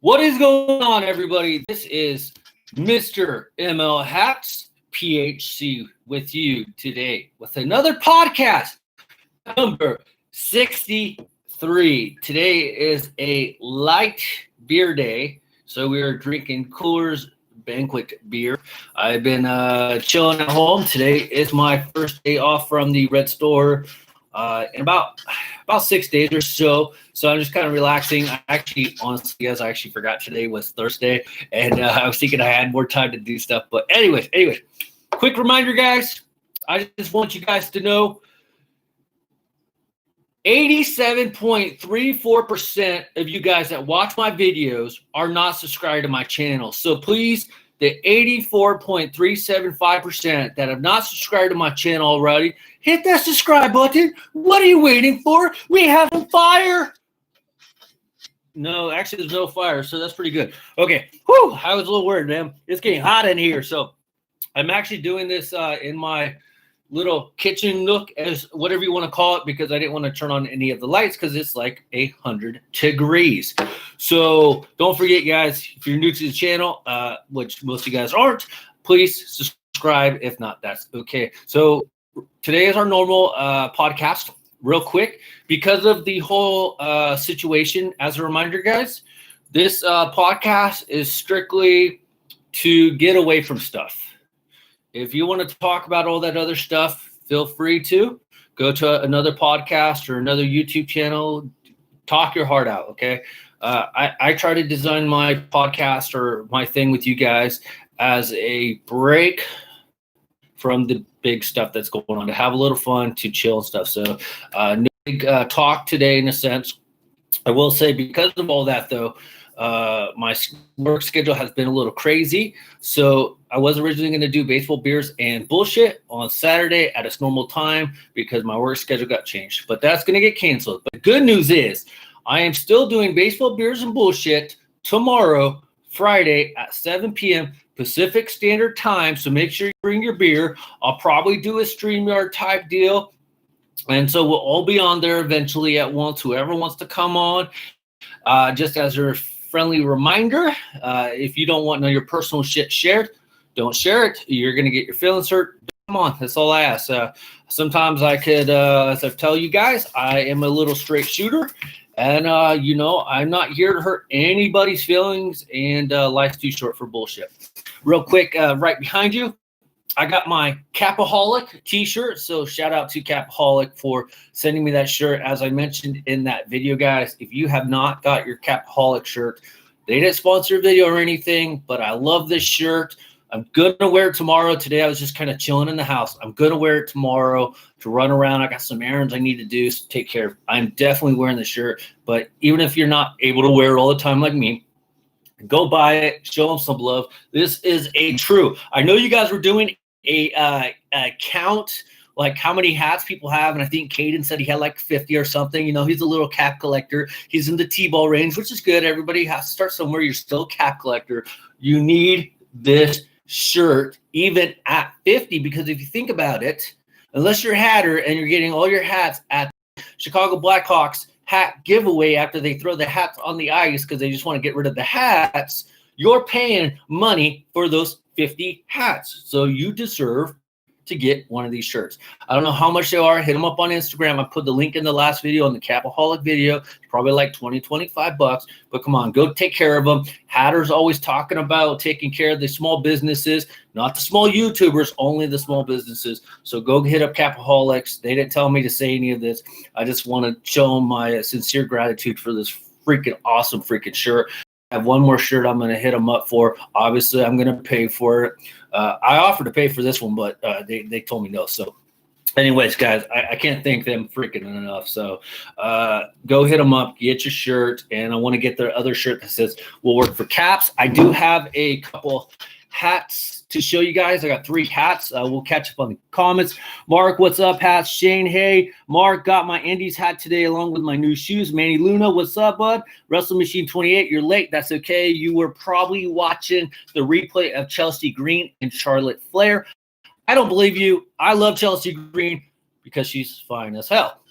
What is going on, everybody? This is Mr. ML Hatz, PhD, with you today with another podcast, number 63. Today is a light beer day, so we are drinking Coors Banquet beer. I've been chilling at home. Today is my first day off from the Red Store in about 6 days or so. So I'm just kind of relaxing. Honestly, guys, I actually forgot today was Thursday, and I was thinking I had more time to do stuff. But anyways, quick reminder, guys. I just want you guys to know 87.34% of you guys that watch my videos are not subscribed to my channel. So please, the 84.375% that have not subscribed to my channel already, hit that subscribe button. What are you waiting for? We have a fire. No, actually, there's no fire, so that's pretty good. Okay, whew, I was a little worried, man. It's getting hot in here, so I'm actually doing this in my little kitchen nook, as whatever you want to call it, because I didn't want to turn on any of the lights because it's like 100 degrees. So don't forget, guys, if you're new to the channel, which most of you guys aren't, please subscribe. If not, that's okay. So today is our normal podcast. Real quick, because of the whole situation, as a reminder, guys, this podcast is strictly to get away from stuff. If you want to talk about all that other stuff, feel free to go to another podcast or another YouTube channel. Talk your heart out, okay? I try to design my podcast or my thing with you guys as a break from the big stuff that's going on, to have a little fun, to chill and stuff. So no big talk today in a sense. I will say, because of all that, though, my work schedule has been a little crazy. So I was originally going to do baseball, beers, and bullshit on Saturday at its normal time because my work schedule got changed. But that's going to get canceled. But the good news is I am still doing baseball, beers, and bullshit tomorrow, Friday at 7 p.m. Pacific Standard Time. So make sure you bring your beer. I'll probably do a StreamYard type deal. And so we'll all be on there eventually at once, whoever wants to come on. Just as a friendly reminder, if you don't want none of your personal shit shared, don't share it. You're going to get your feelings hurt. Come on, that's all I ask. Sometimes I could, as I tell you guys, I am a little straight shooter. And, I'm not here to hurt anybody's feelings, and life's too short for bullshit. Real quick, right behind you, I got my Capaholic t-shirt. So shout out to Capaholic for sending me that shirt. As I mentioned in that video, guys, if you have not got your Capaholic shirt, they didn't sponsor a video or anything, but I love this shirt. I'm going to wear it tomorrow. Today I was just kind of chilling in the house. I'm going to wear it tomorrow to run around. I got some errands I need to do, so take care of. I'm definitely wearing the shirt. But even if you're not able to wear it all the time like me, go buy it. Show them some love. This is a true. I know you guys were doing a count, like how many hats people have, and I think Caden said he had like 50 or something. He's a little cap collector. He's in the T-ball range, which is good. Everybody has to start somewhere. You're still a cap collector. You need this shirt even at 50, because if you think about it, unless you're a hatter and you're getting all your hats at Chicago Blackhawks hat giveaway after they throw the hats on the ice because they just want to get rid of the hats, you're paying money for those 50 hats. So you deserve to get one of these shirts. I don't know how much they are. Hit them up on Instagram. I put the link in the last video on the Capaholic video. It's probably like $20-25, but come on, go take care of them. Hatter's always talking about taking care of the small businesses, not the small YouTubers, only the small businesses. So go hit up Capaholics. They didn't tell me to say any of this. I just want to show them my sincere gratitude for this freaking awesome freaking shirt. I have one more shirt I'm going to hit them up for. Obviously, I'm going to pay for it. I offered to pay for this one, but they told me no. So anyways, guys, I can't thank them freaking enough. So go hit them up, get your shirt. And I want to get their other shirt that says "We'll work for Caps." I do have a couple hats to show you guys. I got 3 hats. We'll catch up on the comments. Mark, what's up, hats? Shane, hey. Mark, got my Indies hat today along with my new shoes. Manny Luna, what's up, bud? Wrestle Machine 28, you're late. That's okay. You were probably watching the replay of Chelsea Green and Charlotte Flair. I don't believe you. I love Chelsea Green because she's fine as hell.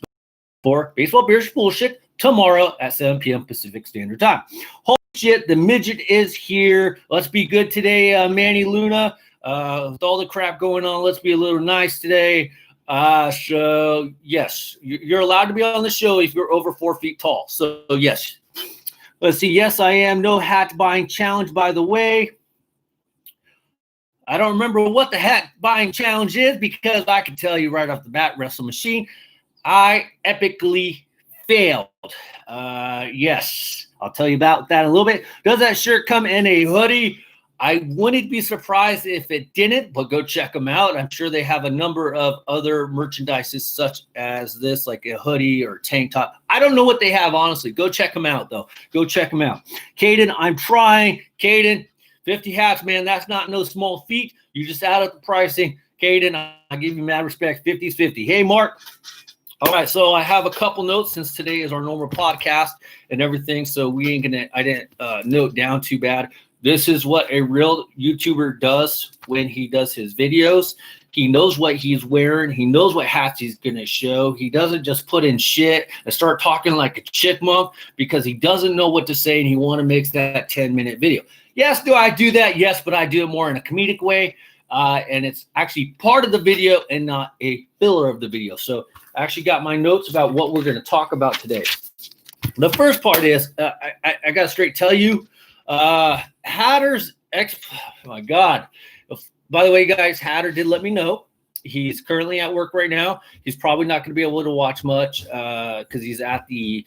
For Baseball Beers Bullshit tomorrow at 7 p.m. Pacific Standard Time. shit. The midget is here. Let's be good today, Manny Luna. With all the crap going on, let's be a little nice today. So, yes, you're allowed to be on the show if you're over 4 feet tall. So, yes. Let's see. Yes, I am. No hat buying challenge, by the way. I don't remember what the hat buying challenge is because I can tell you right off the bat, Wrestle Machine, I epically failed. Yes, I'll tell you about that in a little bit. Does that shirt come in a hoodie? I wouldn't be surprised if it didn't, but go check them out. I'm sure they have a number of other merchandises such as this, like a hoodie or tank top. I don't know what they have, honestly. Go check them out, though. Go check them out. Caden, I'm trying. Caden, 50 hats, man. That's not no small feat. You just add up the pricing. Caden, I give you mad respect. 50's 50. Hey, Mark. All right, so I have a couple notes since today is our normal podcast and everything. So I didn't note down too bad. This is what a real YouTuber does when he does his videos. He knows what he's wearing. He knows what hats he's going to show. He doesn't just put in shit and start talking like a chipmunk because he doesn't know what to say and he want to make that 10-minute video. Yes, do I do that? Yes, but I do it more in a comedic way. And it's actually part of the video and not a filler of the video. So I actually got my notes about what we're going to talk about today. The first part is, I got to straight tell you, Hatter's oh my God. By the way, guys, Hatter did let me know. He's currently at work right now. He's probably not going to be able to watch much because he's at the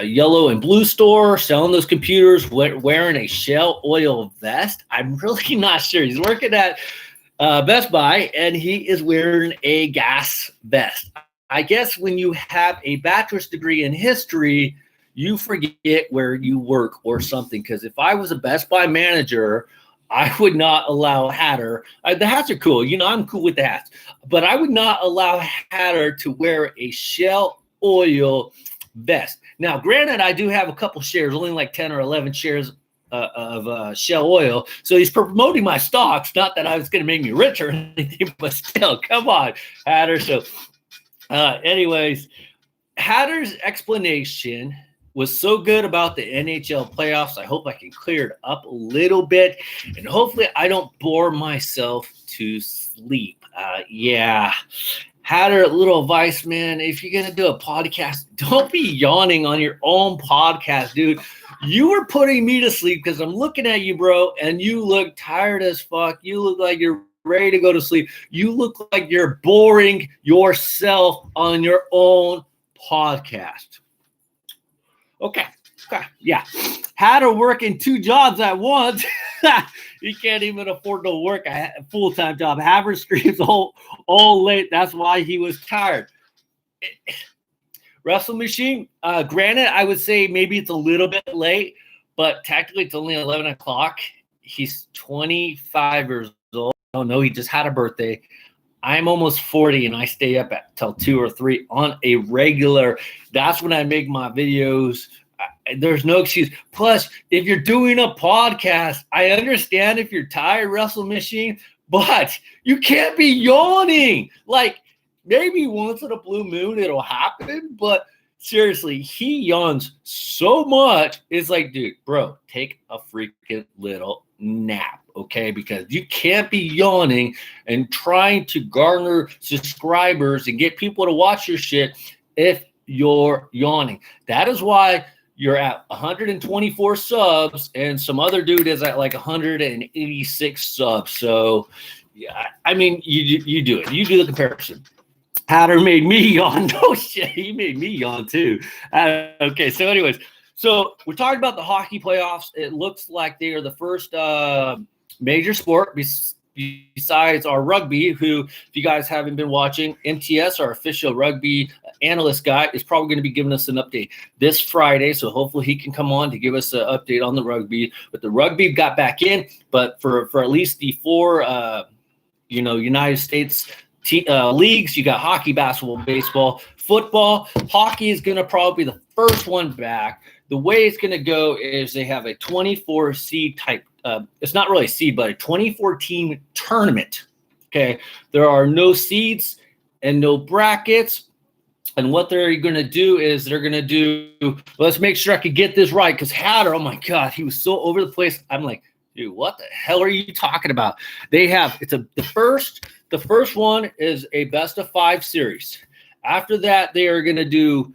yellow and blue store selling those computers, wearing a Shell oil vest. I'm really not sure. He's working at Best Buy, and he is wearing a gas vest. I guess when you have a bachelor's degree in history, you forget where you work or something. Because if I was a Best Buy manager, I would not allow Hatter. The hats are cool. You know, I'm cool with the hats. But I would not allow Hatter to wear a Shell oil vest. Now, granted, I do have a couple shares, only like 10 or 11 shares of Shell oil. So he's promoting my stocks. Not that I was going to make me rich or anything, but still, come on, Hatter. So anyways, Hatter's explanation was so good about the NHL playoffs. I hope I can clear it up a little bit, and hopefully I don't bore myself to sleep. Yeah. Hatter, little advice, man. If you're going to do a podcast, don't be yawning on your own podcast, dude. You were putting me to sleep because I'm looking at you, bro, and you look tired as fuck. You look like you're ready to go to sleep. You look like you're boring yourself on your own podcast. Okay. Yeah. Hatter working 2 jobs at once. He can't even afford to work a full-time job. Hatter streams all late. That's why he was tired. Wrestle Machine, granted, I would say maybe it's a little bit late, but technically it's only 11 o'clock. He's 25 years old. Oh, no, he just had a birthday. I'm almost 40, and I stay up till 2 or 3 on a regular. That's when I make my videos. There's no excuse. Plus, if you're doing a podcast, I understand if you're tired, Wrestle Machine, but you can't be yawning. Like, maybe once in a blue moon it'll happen, but seriously, he yawns so much. It's like, dude, bro, take a freaking little nap, okay? Because you can't be yawning and trying to garner subscribers and get people to watch your shit if you're yawning. That is why you're at 124 subs and some other dude is at like 186 subs. So, yeah, I mean, you do it. You do the comparison. Hatter made me yawn. No shit, he made me yawn too. Okay, so anyways, so we're talking about the hockey playoffs. It looks like they are the first major sport besides our rugby, who, if you guys haven't been watching, MTS, our official rugby analyst guy, is probably going to be giving us an update this Friday. So hopefully he can come on to give us an update on the rugby. But the rugby got back in, but for at least the 4, United States leagues, you got hockey, basketball, baseball, football. Hockey is going to probably be the first one back. The way it's going to go is they have a 24 seed type. It's not really a seed, but a 24-team tournament. Okay, there are no seeds and no brackets. And what they're going to do is they're going to do, let's make sure I could get this right, because Hatter, oh my God, he was so over the place. I'm like, dude, what the hell are you talking about? They have, the first one is a best of 5 series. After that, they're going to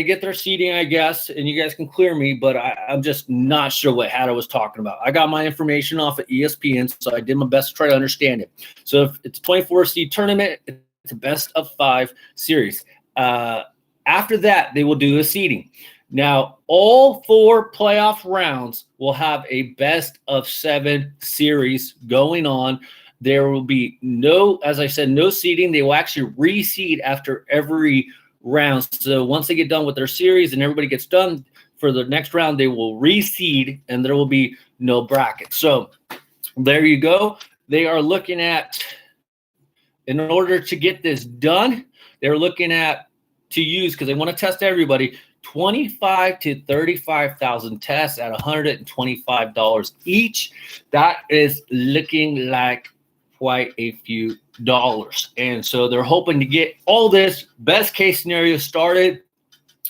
get their seeding, I guess, and you guys can clear me, but I'm just not sure what Hatter was talking about. I got my information off of ESPN, so I did my best to try to understand it. So if it's a 24 seed tournament, it's a best of 5 series. After that, they will do a seeding. Now, all 4 playoff rounds will have a best of 7 series going on. There will be no, as I said, no seeding. They will actually reseed after every round. So once they get done with their series and everybody gets done for the next round, they will reseed and there will be no bracket. So there you go. They are looking at, in order to get this done, they're looking at to use, because they want to test everybody, 25 to 35,000 tests at $125 each. That is looking like quite a few dollars. And so they're hoping to get all this best case scenario started.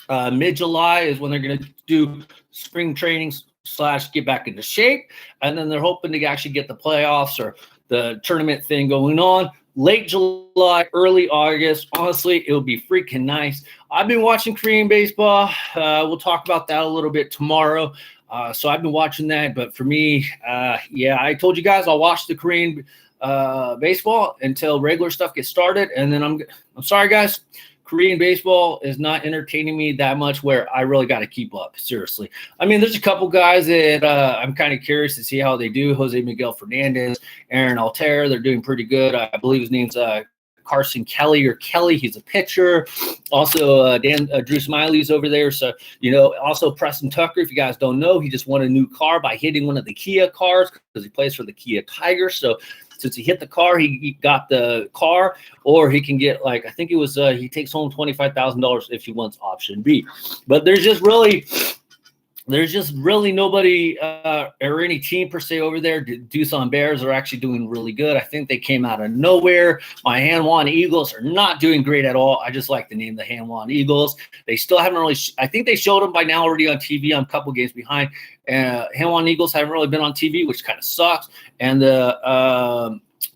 Mid-July is when they're going to do spring trainings / get back into shape. And then they're hoping to actually get the playoffs or the tournament thing going on late July, early August. Honestly, it would be freaking nice. I've been watching Korean baseball. We'll talk about that a little bit tomorrow. So I've been watching that. But for me, yeah, I told you guys I'll watch the Korean baseball until regular stuff gets started. And then I'm sorry, guys. Korean baseball is not entertaining me that much where I really got to keep up. Seriously. I mean, there's a couple guys that I'm kind of curious to see how they do. Jose Miguel Fernandez, Aaron Altair, they're doing pretty good. I believe his name's Carson Kelly or Kelly. He's a pitcher. Also, Drew Smiley's over there. So, also Preston Tucker, if you guys don't know, he just won a new car by hitting one of the Kia cars because he plays for the Kia Tigers. So, since he hit the car, he got the car, or he can get I think it was he takes home $25,000 if he wants option B. But there's just really nobody or any team per se over there. Doosan Bears are actually doing really good. I think they came out of nowhere. My Hanwha Eagles are not doing great at all. I just like the name the Hanwha Eagles. They still haven't really. I think they showed them by now already on TV. I'm a couple games behind. Hanwha Eagles haven't really been on TV, which kind of sucks. And the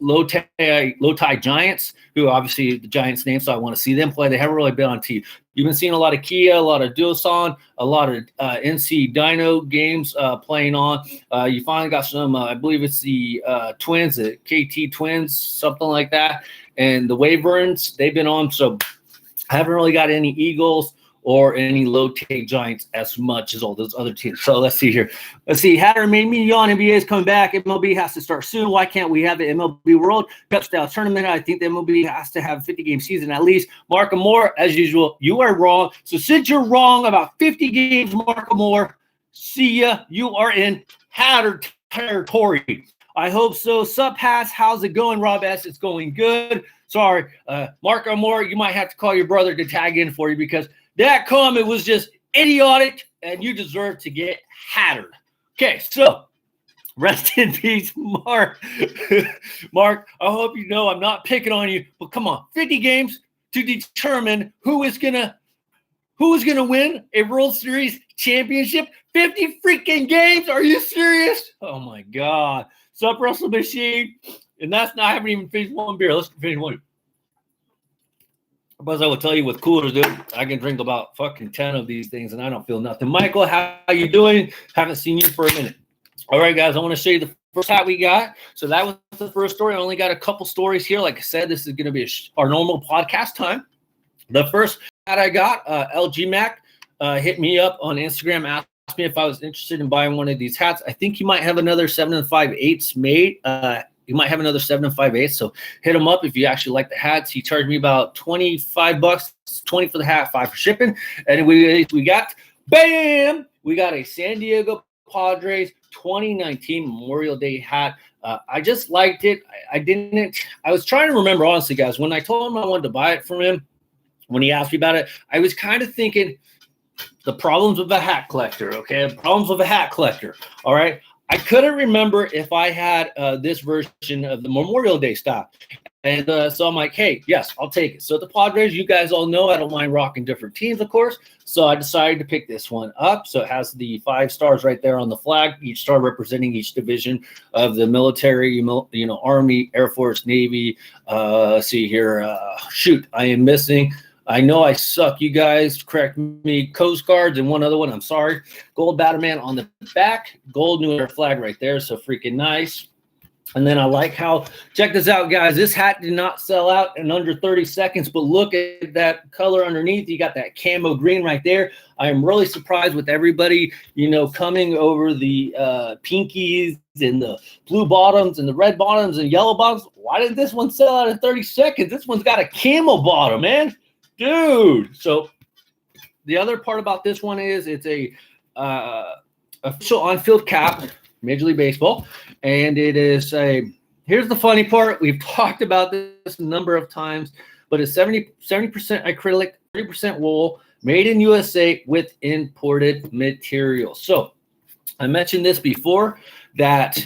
Lotai Giants, who obviously the Giants name, so I want to see them play. They haven't really been on TV. You've been seeing a lot of Kia, a lot of Doosan, a lot of NC Dino games playing on. You finally got some, I believe it's the Twins, the KT Twins, something like that. And the Wyverns, they've been on. So I haven't really got any Eagles or any low-take Giants as much as all those other teams. So let's see here. Let's see. Hatter made me yawn. NBA is coming back. MLB has to start soon. Why can't we have the MLB World Cup-style tournament? I think the MLB has to have a 50-game season at least. Markham Moore, as usual, you are wrong. So since you're wrong about 50 games, Markham Moore, see ya. You are in Hatter territory. I hope so. Sup, Hatz. How's it going, Rob S? It's going good. Sorry. Markham Moore, you might have to call your brother to tag in for you because that comment was just idiotic, and you deserve to get hattered. Okay, so rest in peace, Mark. Mark, I hope you know I'm not picking on you, but come on, 50 games to determine who is gonna win a World Series championship. 50 freaking games? Are you serious? Oh my God. Sup, Russell Machine? And that's not, I haven't even finished one beer. Let's finish one. But I will tell you what's cool to do. I can drink about fucking 10 of these things and I don't feel nothing. Michael, how you doing? Haven't seen you for a minute. All right, guys, I want to show you the first hat we got. So that was the first story. I only got a couple stories here. Like I said, this is going to be our normal podcast time. The first hat I got, LG Mac, hit me up on Instagram, asked me if I was interested in buying one of these hats. I think he might have another 7 5/8 made. You might have another 7 5/8. So hit him up if you actually like the hats. He charged me about $25, 20 for the hat, 5 for shipping. And we got, bam, we got a San Diego Padres 2019 Memorial Day hat. I just liked it. I was trying to remember, honestly, guys, when I told him I wanted to buy it from him, when he asked me about it, I was kind of thinking the problems of a hat collector, okay? The problems of a hat collector, all right? I couldn't remember if I had this version of the Memorial Day stock. And so I'm like, hey, yes, I'll take it. So the Padres, you guys all know I don't mind rocking different teams, of course. So I decided to pick this one up. So it has the 5 stars right there on the flag, each star representing each division of the military, Army, Air Force, Navy. Let's see here. Shoot, I am missing. I know I suck, you guys. Correct me. Coast Guards and one other one. I'm sorry. Gold Batterman on the back. Gold New Era flag right there. So freaking nice. And then I like how, check this out, guys. This hat did not sell out in under 30 seconds, but look at that color underneath. You got that camo green right there. I am really surprised with everybody, coming over the pinkies and the blue bottoms and the red bottoms and yellow bottoms. Why did this one sell out in 30 seconds? This one's got a camo bottom, man. Dude. So the other part about this one is it's a official on-field cap, Major League Baseball. And it is here's the funny part. We've talked about this a number of times, but it's 70% acrylic, 30% wool, made in USA with imported material. So I mentioned this before, that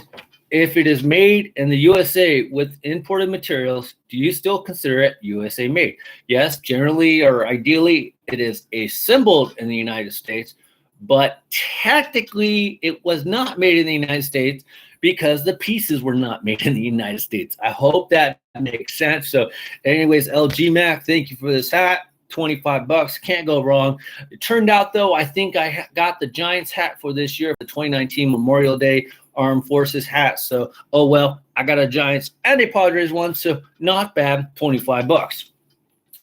if it is made in the USA with imported materials, do you still consider it USA made? Yes, generally or ideally, it is assembled in the United States, but technically it was not made in the United States because the pieces were not made in the United States. I hope that makes sense. So anyways, LG Mac, thank you for this hat. $25, can't go wrong. It turned out, though, I think I got the Giants hat for this year, the 2019 Memorial Day Armed Forces hat. So, oh well, I got a Giants and a Padres one, so not bad, $25.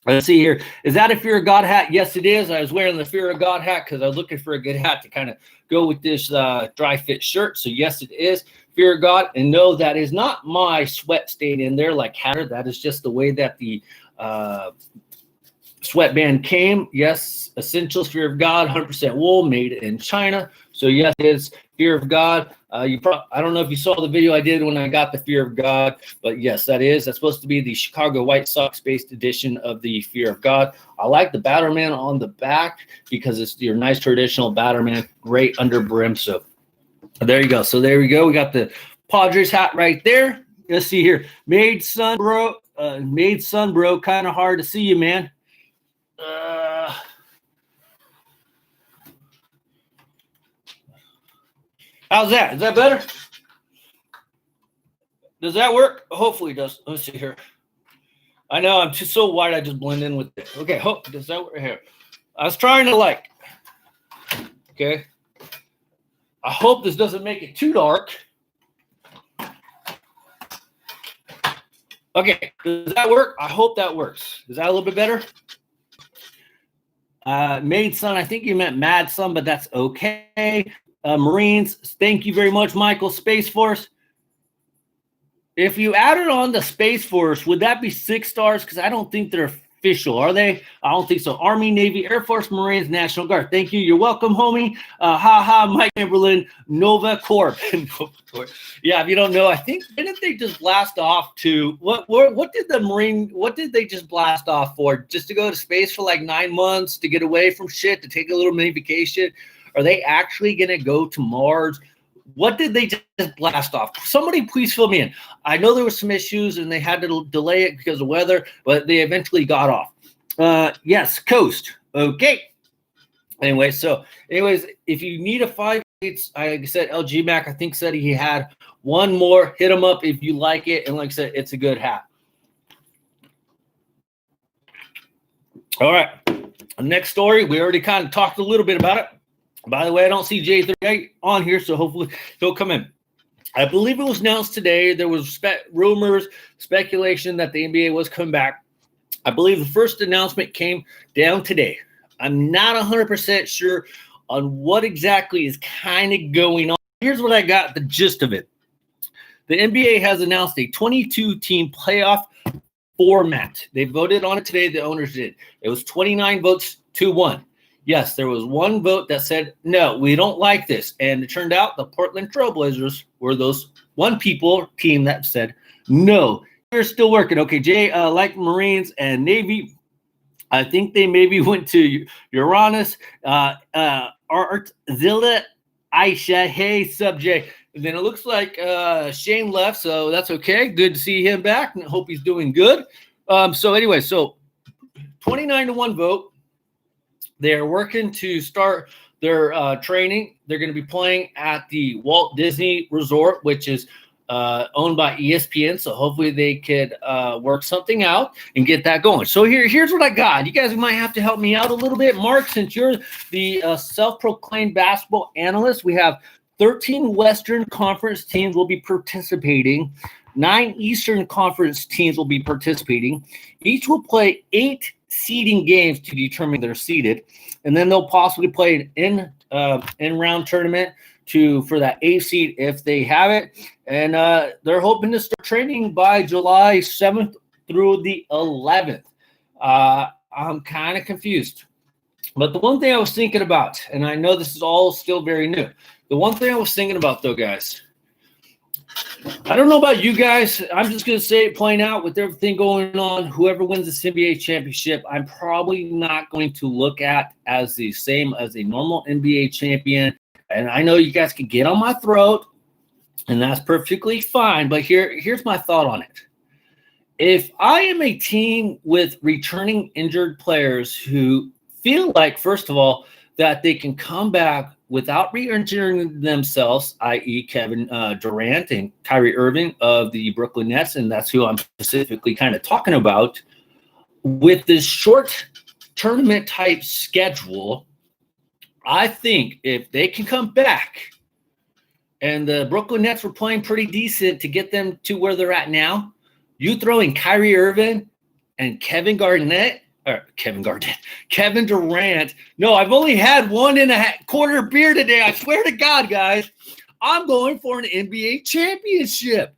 Let's see here. Is that a Fear of God hat? Yes, it is. I was wearing the Fear of God hat because I was looking for a good hat to kind of go with this dry fit shirt. So, yes, it is Fear of God. And no, that is not my sweat stain in there like Hatter. That is just the way that the sweatband came. Yes, Essentials Fear of God, 100% wool, made in China. So, yes, it is Fear of God. I don't know if you saw the video I did when I got the Fear of God, but yes, that is. That's supposed to be the Chicago White Sox-based edition of the Fear of God. I like the Batterman on the back because it's your nice traditional Batterman, great under brim. So there you go. So there we go. We got the Padres hat right there. Let's see here. Made sun, bro. Kind of hard to see you, man. How's that? Is that better? Does that work? Hopefully it does. Let's see here. I know I'm just so white I just blend in with it. Okay, does that work here? I was trying to okay. I hope this doesn't make it too dark. Okay, does that work? I hope that works. Is that a little bit better? Made Sun, I think you meant Mad Sun, but that's okay. Marines, thank you very much, Michael. Space Force. If you added on the Space Force, would that be 6 stars? Because I don't think they're official, are they? I don't think so. Army, Navy, Air Force, Marines, National Guard. Thank you. You're welcome, homie. Mike Chamberlain, Nova Corp. Yeah, if you don't know, I think didn't they just blast off to what did they just blast off for? Just to go to space for like 9 months, to get away from shit, to take a little mini vacation? Are they actually going to go to Mars? What did they just blast off? Somebody please fill me in. I know there were some issues and they had to delay it because of weather, but they eventually got off. Yes, Coast. Okay. Anyways, if you need a 5/8, like I said, LG Mac, I think said he had one more. Hit him up if you like it. And like I said, it's a good hat. All right. Next story. We already kind of talked a little bit about it. By the way, I don't see J38 on here, so hopefully he'll come in. I believe it was announced today. There was rumors, speculation that the NBA was coming back. I believe the first announcement came down today. I'm not 100% sure on what exactly is kind of going on. Here's what I got, the gist of it. The NBA has announced a 22-team playoff format. They voted on it today. The owners did. It was 29 votes to 1. Yes, there was one vote that said, no, we don't like this. And it turned out the Portland Trailblazers were those team that said, no, they're still working. Okay, Jay, like Marines and Navy, I think they maybe went to Uranus. Art Zilla, Aisha, hey, subject. And then it looks like Shane left, so that's okay. Good to see him back, and I hope he's doing good. So anyway, so 29-1 vote. They're working to start their training. They're going to be playing at the Walt Disney Resort, which is owned by ESPN. So hopefully they could work something out and get that going. So here's what I got. You guys might have to help me out a little bit. Mark, since you're the self-proclaimed basketball analyst, we have 13 Western Conference teams will be participating. 9 Eastern Conference teams will be participating. Each will play 8 seeding games to determine their seeded, and then they'll possibly play an in-round tournament for that 8th seed if they have it. And they're hoping to start training by July 7th through the 11th. I'm kind of confused. But the one thing I was thinking about, and I know this is all still very new, the one thing I was thinking about, though, guys, I don't know about you guys. I'm just going to say it plain out with everything going on. Whoever wins this NBA championship, I'm probably not going to look at as the same as a normal NBA champion. And I know you guys can get on my throat, and that's perfectly fine. But here's my thought on it. If I am a team with returning injured players who feel like, first of all, that they can come back without re-injuring themselves, i.e. Kevin Durant and Kyrie Irving of the Brooklyn Nets, and that's who I'm specifically kind of talking about, with this short tournament type schedule, I think if they can come back, and the Brooklyn Nets were playing pretty decent to get them to where they're at now, you throw in Kyrie Irving and Kevin Durant. No, I've only had 1.25 beer today. I swear to God, guys, I'm going for an NBA championship.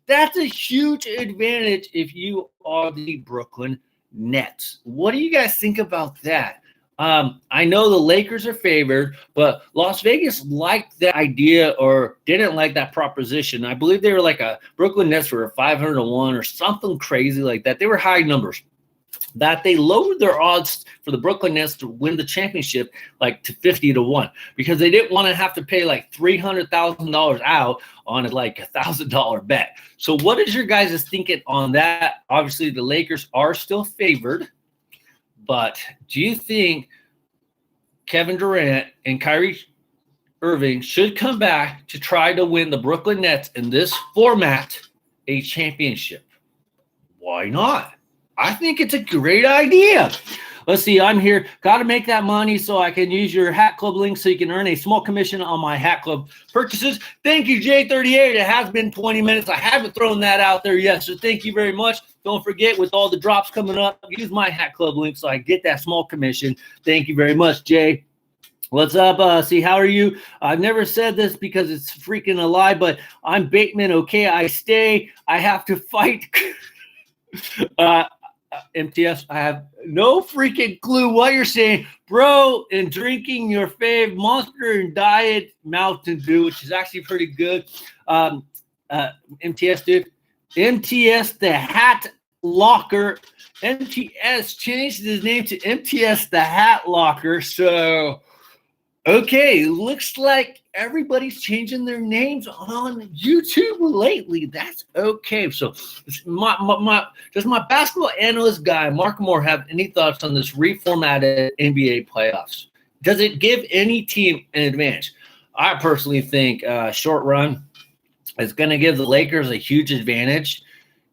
That's a huge advantage if you are the Brooklyn Nets. What do you guys think about that? I know the Lakers are favored, but Las Vegas liked that idea or didn't like that proposition. I believe they were like Brooklyn Nets were 500-1 or something crazy like that. They were high numbers. That they lowered their odds for the Brooklyn Nets to win the championship like to 50-1 because they didn't want to have to pay like $300,000 out on like $1,000 bet. So what is your guys' thinking on that? Obviously, the Lakers are still favored, but do you think Kevin Durant and Kyrie Irving should come back to try to win the Brooklyn Nets in this format a championship? Why not? I think it's a great idea. Let's see. I'm here. Got to make that money so I can use your Hat Club link so you can earn a small commission on my Hat Club purchases. Thank you, J38. It has been 20 minutes. I haven't thrown that out there yet, so thank you very much. Don't forget, with all the drops coming up, use my Hat Club link so I get that small commission. Thank you very much, Jay. What's up? See, how are you? I've never said this because it's freaking a lie, but I'm Bateman. Okay, I stay. I have to fight. MTS, I have no freaking clue what you're saying, bro. And drinking your fave Monster and Diet Mountain Dew, which is actually pretty good. MTS, dude. MTS, the Hat Locker. MTS changed his name to MTS, the Hat Locker. So, okay, looks like everybody's changing their names on YouTube lately. That's okay. So, does my basketball analyst guy, Mark Moore, have any thoughts on this reformatted NBA playoffs? Does it give any team an advantage? I personally think short run is going to give the Lakers a huge advantage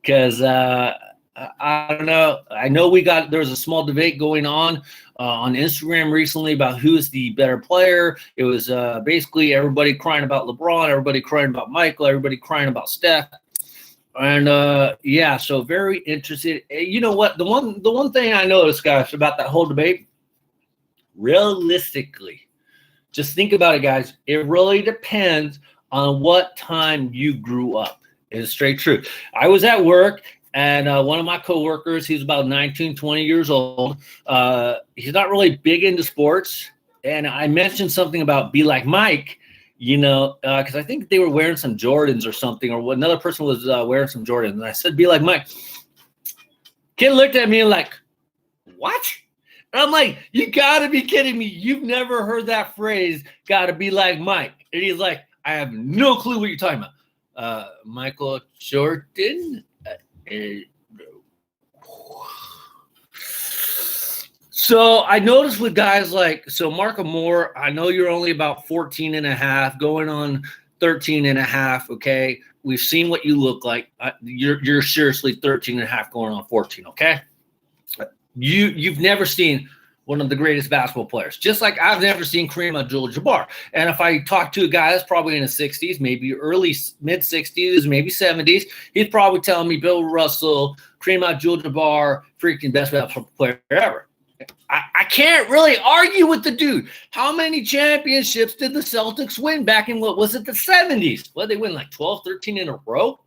because I don't know. I know there was a small debate going on Instagram recently about who's the better player. It was basically everybody crying about LeBron, everybody crying about Michael, everybody crying about Steph. And yeah, so very interested. You know what? The one thing I noticed, guys, about that whole debate, realistically, just think about it, guys. It really depends on what time you grew up. It's straight true. I was at work. And one of my coworkers, he's about 19, 20 years old. He's not really big into sports. And I mentioned something about Be Like Mike, you know, because I think they were wearing some Jordans or something, or another person was wearing some Jordans. And I said, Be Like Mike. Kid looked at me like, what? And I'm like, you got to be kidding me. You've never heard that phrase, got to be like Mike. And he's like, I have no clue what you're talking about. Michael Jordan. So I noticed with guys like, so Marco Moore, I know you're only about 14 and a half, going on 13 and a half, okay? We've seen what you look like. You're seriously 13 and a half going on 14, okay? You've never seen one of the greatest basketball players, just like I've never seen Kareem Abdul-Jabbar. And if I talk to a guy that's probably in his 60s, maybe early mid-60s, maybe 70s, he's probably telling me Bill Russell, Kareem Abdul-Jabbar, freaking best basketball player ever. I can't really argue with the dude. How many championships did the Celtics win back in, what was it, the 70s? Well, they win like 12, 13 in a row.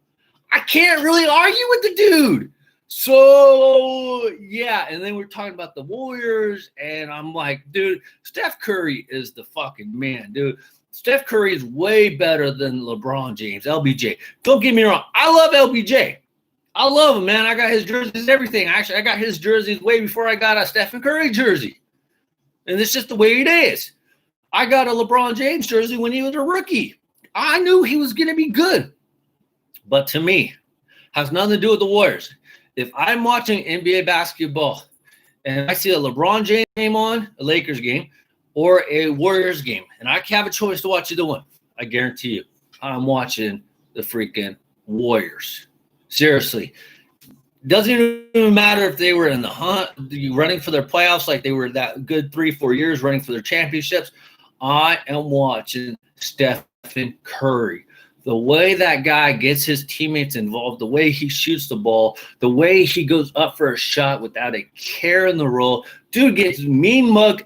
I can't really argue with the dude. So, yeah, and then we're talking about the Warriors, and I'm like, dude, Steph Curry is the fucking man, dude. Steph Curry is way better than LeBron James, LBJ. Don't get me wrong. I love LBJ. I love him, man. I got his jerseys, everything. Actually, I got his jerseys way before I got a Stephen Curry jersey. And it's just the way it is. I got a LeBron James jersey when he was a rookie. I knew he was going to be good. But to me, has nothing to do with the Warriors. If I'm watching NBA basketball and I see a LeBron James game on, a Lakers game, or a Warriors game, and I have a choice to watch either one, I guarantee you, I'm watching the freaking Warriors. Seriously. Doesn't even matter if they were in the hunt, running for their playoffs, like they were that good 3-4 years running for their championships. I am watching Stephen Curry. The way that guy gets his teammates involved, the way he shoots the ball, the way he goes up for a shot without a care in the roll. Dude gets mean mugged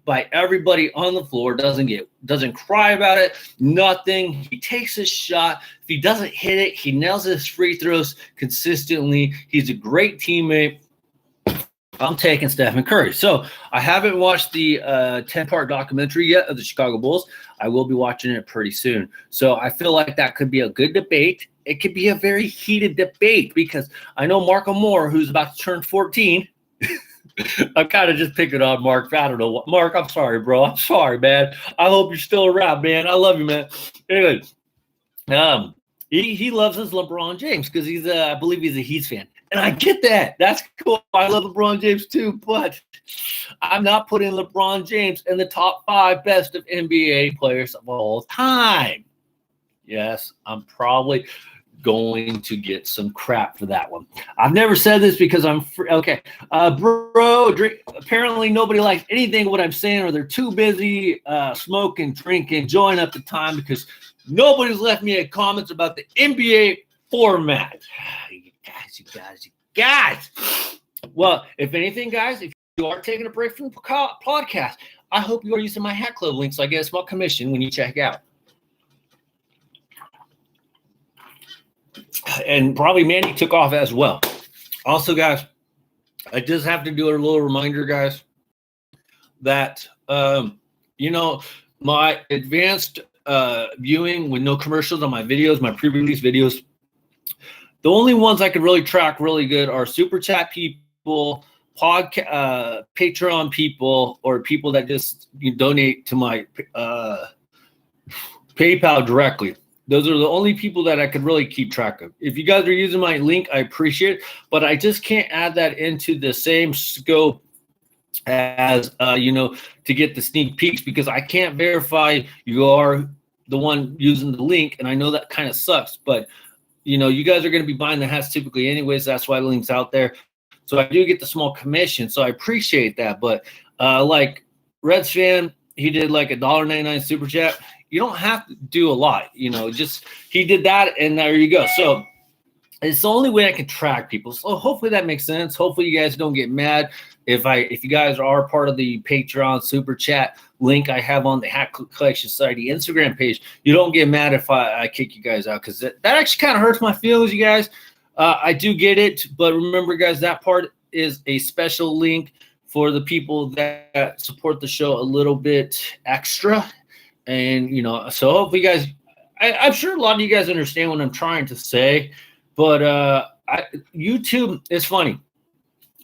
by everybody on the floor, doesn't cry about it, nothing. He takes his shot. If he doesn't hit it, he nails his free throws consistently. He's a great teammate. I'm taking Stephen Curry. So I haven't watched the 10-part documentary yet of the Chicago Bulls. I will be watching it pretty soon. So I feel like that could be a good debate. It could be a very heated debate because I know Marco Moore, who's about to turn 14. I'm kind of just picking on Mark. I don't know what. Mark, I'm sorry, bro. I'm sorry, man. I hope you're still around, man. I love you, man. Anyway, he loves his LeBron James because I believe he's a Heat fan. And I get that. That's cool. I love LeBron James too, but I'm not putting LeBron James in the top 5 best of NBA players of all time. Yes, I'm probably going to get some crap for that one. I've never said this because I'm okay. Apparently nobody likes anything of what I'm saying, or they're too busy smoking, drinking, enjoying up the time because nobody's left me comments about the NBA format. You guys. Well, if anything, guys, if you are taking a break from the podcast, I hope you are using my Hat Club link so I get a small commission when you check out. And probably Mandy took off as well. Also, guys, I just have to do a little reminder, guys, that, my advanced viewing with no commercials on my videos, my pre-release videos, the only ones I could really track really good are Super Chat people, Patreon people, or people that just donate to my PayPal directly. Those are the only people that I could really keep track of. If you guys are using my link, I appreciate it, but I just can't add that into the same scope as, to get the sneak peeks because I can't verify you are the one using the link, and I know that kind of sucks, but you guys are going to be buying the hats typically anyways. That's why the link's out there. So I do get the small commission. So I appreciate that. But like Reds fan, he did like $1.99 super chat. You don't have to do a lot, just he did that and there you go. So it's the only way I can track people. So hopefully that makes sense. Hopefully you guys don't get mad if you guys are part of the Patreon super chat link I have on the Hat Collection Society Instagram page. You don't get mad if I kick you guys out because that actually kind of hurts my feelings, you guys. I do get it, but remember, guys, that part is a special link for the people that support the show a little bit extra. And, so hopefully you guys, I'm sure a lot of you guys understand what I'm trying to say, but YouTube is funny.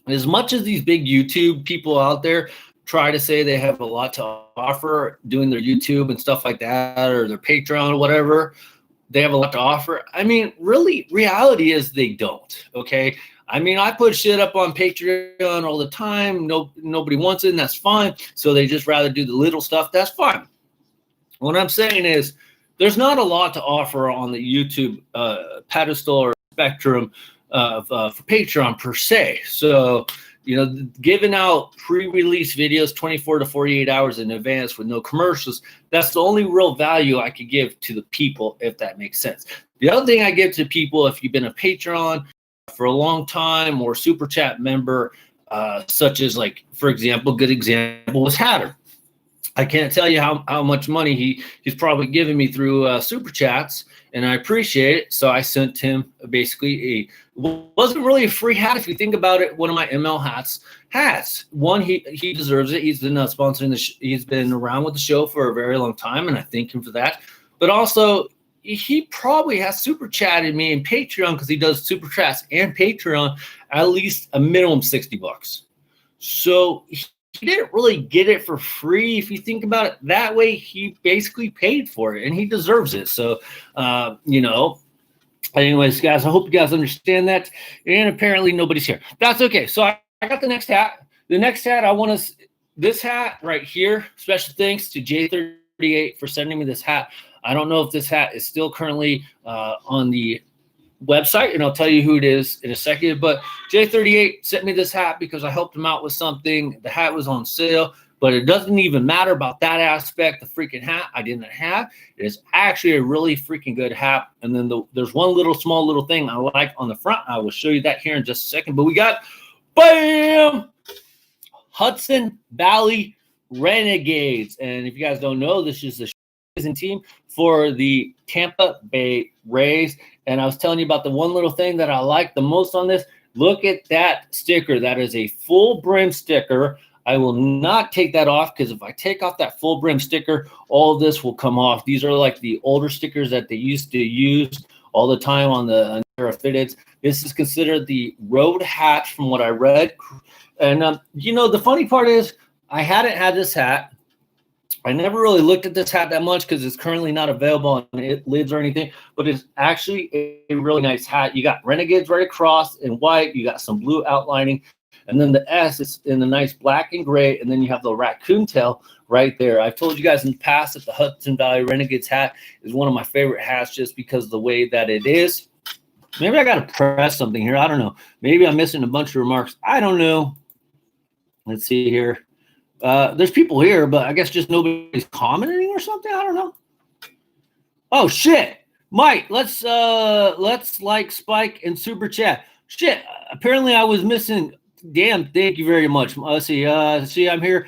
as much as these big YouTube people out there try to say they have a lot to offer doing their YouTube and stuff like that, or their Patreon or whatever, they have a lot to offer. I mean, really, reality is they don't, okay? I mean, I put shit up on Patreon all the time. Nobody wants it, and that's fine. So they just rather do the little stuff. That's fine. What I'm saying is there's not a lot to offer on the YouTube pedestal or spectrum for Patreon per se. So, you know, giving out pre-release videos 24 to 48 hours in advance with no commercials, that's the only real value I could give to the people, if that makes sense. The other thing I give to people, if you've been a Patreon for a long time or Super Chat member, such as, like, for example, good example was Hatter. I can't tell you how much money he's probably given me through Super Chats, and I appreciate it. So I sent him basically wasn't really a free hat if you think about it. One of my ML hats. One, he deserves it. He's been sponsoring he's been around with the show for a very long time, and I thank him for that. But also, he probably has Super Chatted me in Patreon, because he does Super Chats and Patreon at least a minimum $60. So he didn't really get it for free. If you think about it that way, he basically paid for it, and he deserves it. So, you know, anyways, guys, I hope you guys understand that. And apparently nobody's here. That's okay. So I got the next hat. The next hat, this hat right here, special thanks to J38 for sending me this hat. I don't know if this hat is still currently on the website, and I'll tell you who it is in a second. But J38 sent me this hat because I helped him out with something. The hat was on sale, but it doesn't even matter about that aspect. The freaking hat I didn't have. It is actually a really freaking good hat. And then there's one small little thing I like on the front. I will show you that here in just a second. But we got, bam, Hudson Valley Renegades. And if you guys don't know, this is the team for the Tampa Bay Rays. And I was telling you about the one little thing that I like the most on this. Look at that sticker. That is a full brim sticker. I will not take that off, because if I take off that full brim sticker, all of this will come off. These are like the older stickers that they used to use all the time on the fitteds. This is considered the road hat from what I read. And, you know, the funny part is I hadn't had this hat. I never really looked at this hat that much because it's currently not available on lids or anything, but it's actually a really nice hat. You got Renegades right across in white. You got some blue outlining, and then the S is in the nice black and gray, and then you have the raccoon tail right there. I've told you guys in the past that the Hudson Valley Renegades hat is one of my favorite hats just because of the way that it is. Maybe I got to press something here. I don't know. Maybe I'm missing a bunch of remarks. I don't know. Let's see here. There's people here, but I guess just nobody's commenting or something. I don't know. Oh shit, Mike, let's like Spike and Super Chat. Shit, apparently I was missing. Damn, thank you very much. Let's see. See, I'm here.